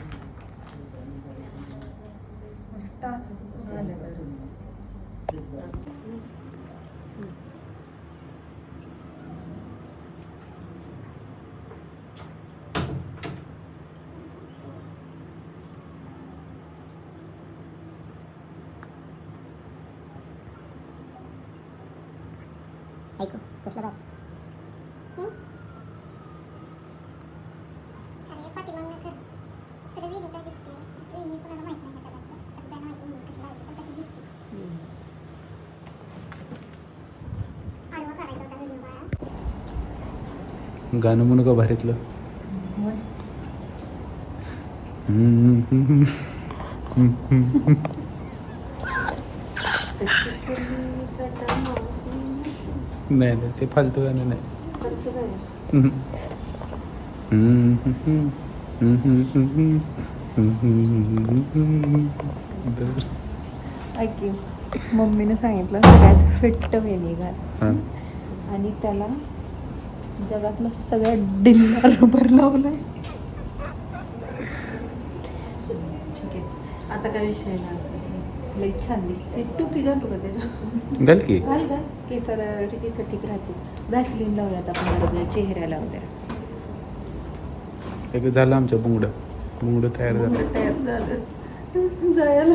टाच झालं ऐकू कसलं बाय अरे पाठीमागनं कर तर वेगळी काय दिसते वेगळी कोणाला माहित नाही त्याच्याबद्दल सगळ्यांना माहिती म्हणून कसं बाय पण तशी दिसते आडवा काढायचा होता व्हिडिओ बाळा. गाणं म्हणू का भारीतलं? नाही नाही ते फालतू गाणं नाही. ऐक की, मम्मीने सांगितलं सगळ्यात फिट्ट वेणी घाल आणि त्याला जगातला सगळ्यात डिल्ला रबर लावलाय. ठीक आहे, आता काय विषय नाही. लई छान दिसते. टोपी घालू का त्याच्या? घाल की. घाल घाल, केस ठीक राहते. वॅसलीन लावूयात आपण जरा तुझ्या चेहऱ्याला वगैरे. एक झालं आमच्या बुंगडं तयार झालं. तयार झालं जायला.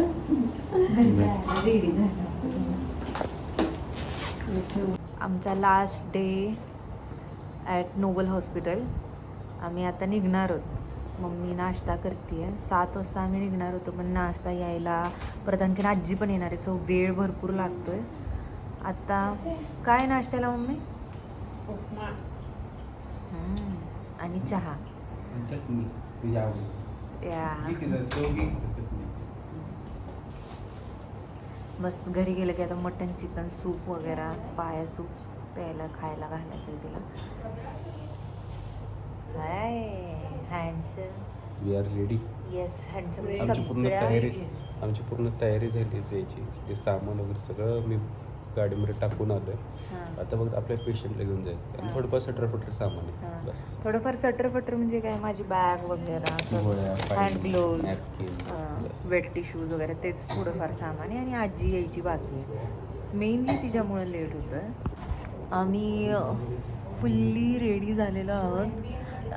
रेडी झालं आमचा last day at Noble hospital. आम्ही आता निघणार आहोत. मम्मी नाश्ता करते. 7 वाजता आम्ही निघणार होतो, पण नाश्ता यायला परत आणखीन आजी पण येणार आहे, सो वेळ भरपूर लागतोय. आता काय नाश्त्याला मम्मी? उपमा आणि चहा. बस घरी गेलं की आता मटन चिकन सूप वगैरे पाया सूप प्यायला खायला घालायचं तिला. Hi handsome. We are ready. Yes handsome. आमची पूर्ण तयारी झाली जायची. सगळे सामान वगैरे सगळं मी गाडीमध्ये टाकून आलोय. आता फक्त आपल्या पेशंटला घेऊन जायचं आणि थोडंफार सटरफटर सामान आहे बस. थोडंफार सटरफटर म्हणजे काय, माझी बॅग वगैरे, हँड ग्लोव्ज, वेट टिश्यूज वगैरे, तेच थोडंफार सामान आहे. आणि आजी यायची बाकी आहे. मेनली तिच्यामुळे लेट होतं. आम्ही फुल्ली रेडी झालेलो आहोत.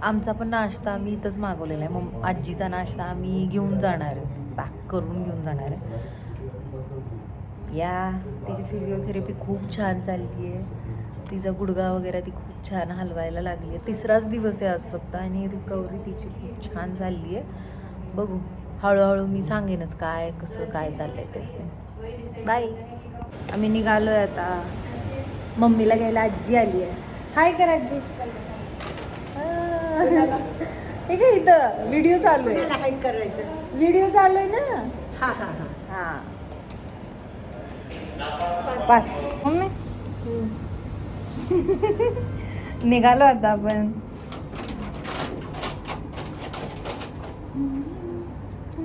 आमचा पण नाश्ता आम्ही इथंच मागवलेला आहे. मग आजीचा नाश्ता आम्ही घेऊन जाणार आहे, पॅक करून घेऊन जाणार आहे. या तिची फिजिओथेरपी खूप छान चालली आहे. तिचा गुडघा वगैरे ती खूप छान हलवायला लागली आहे. 3राच दिवस आहे आज फक्त आणि रिकव्हरी तिची खूप छान चालली आहे. बघू हळूहळू मी सांगेनच काय कसं काय चाललं आहे ते. बाय. आम्ही निघालो आहे आता. मम्मीला घ्यायला आजी आली आहे. हाय कर आजी. हे काय इथं व्हिडिओ चालू आहे. व्हिडिओ चालू आहे ना. हां हां हां हां. Pass mummy. निघालो आता आपण.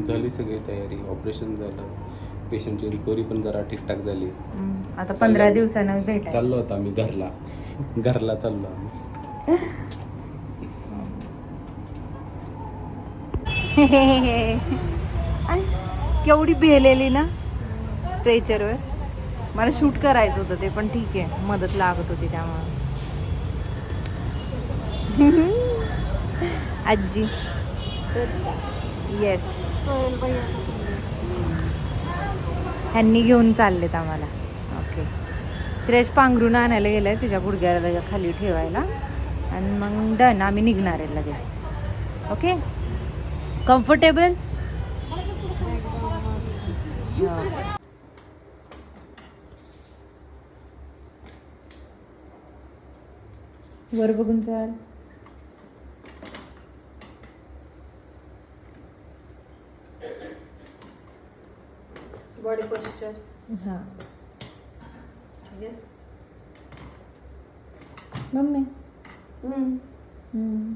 झाली सगळी तयारी. ऑपरेशन झालं, पेशंटची रिकव्हरी पण जरा ठीकठाक झाली. आता 15 दिवसांना भेटायचं. चाललो होतो आम्ही घरला चाललो आम्ही. केवढी भेलेली ना स्ट्रेचरवर. मला शूट करायचं होतं ते, पण ठीक आहे, मदत लागत होती त्यामुळे. आजी. येस. सोहेल भैया ह्यांनी घेऊन चाललेत आम्हाला. ओके. श्रेष पांघरून आणायला गेलाय तिच्या गुडघ्याला त्याच्या खाली ठेवायला. आणि मग डन, आम्ही निघणार आहे लगेच. ओके. कम्फर्टेबल. वर बघून चाल. बॉडी पोस्चर हां ठीक आहे मम्मी हम्म. हम्म.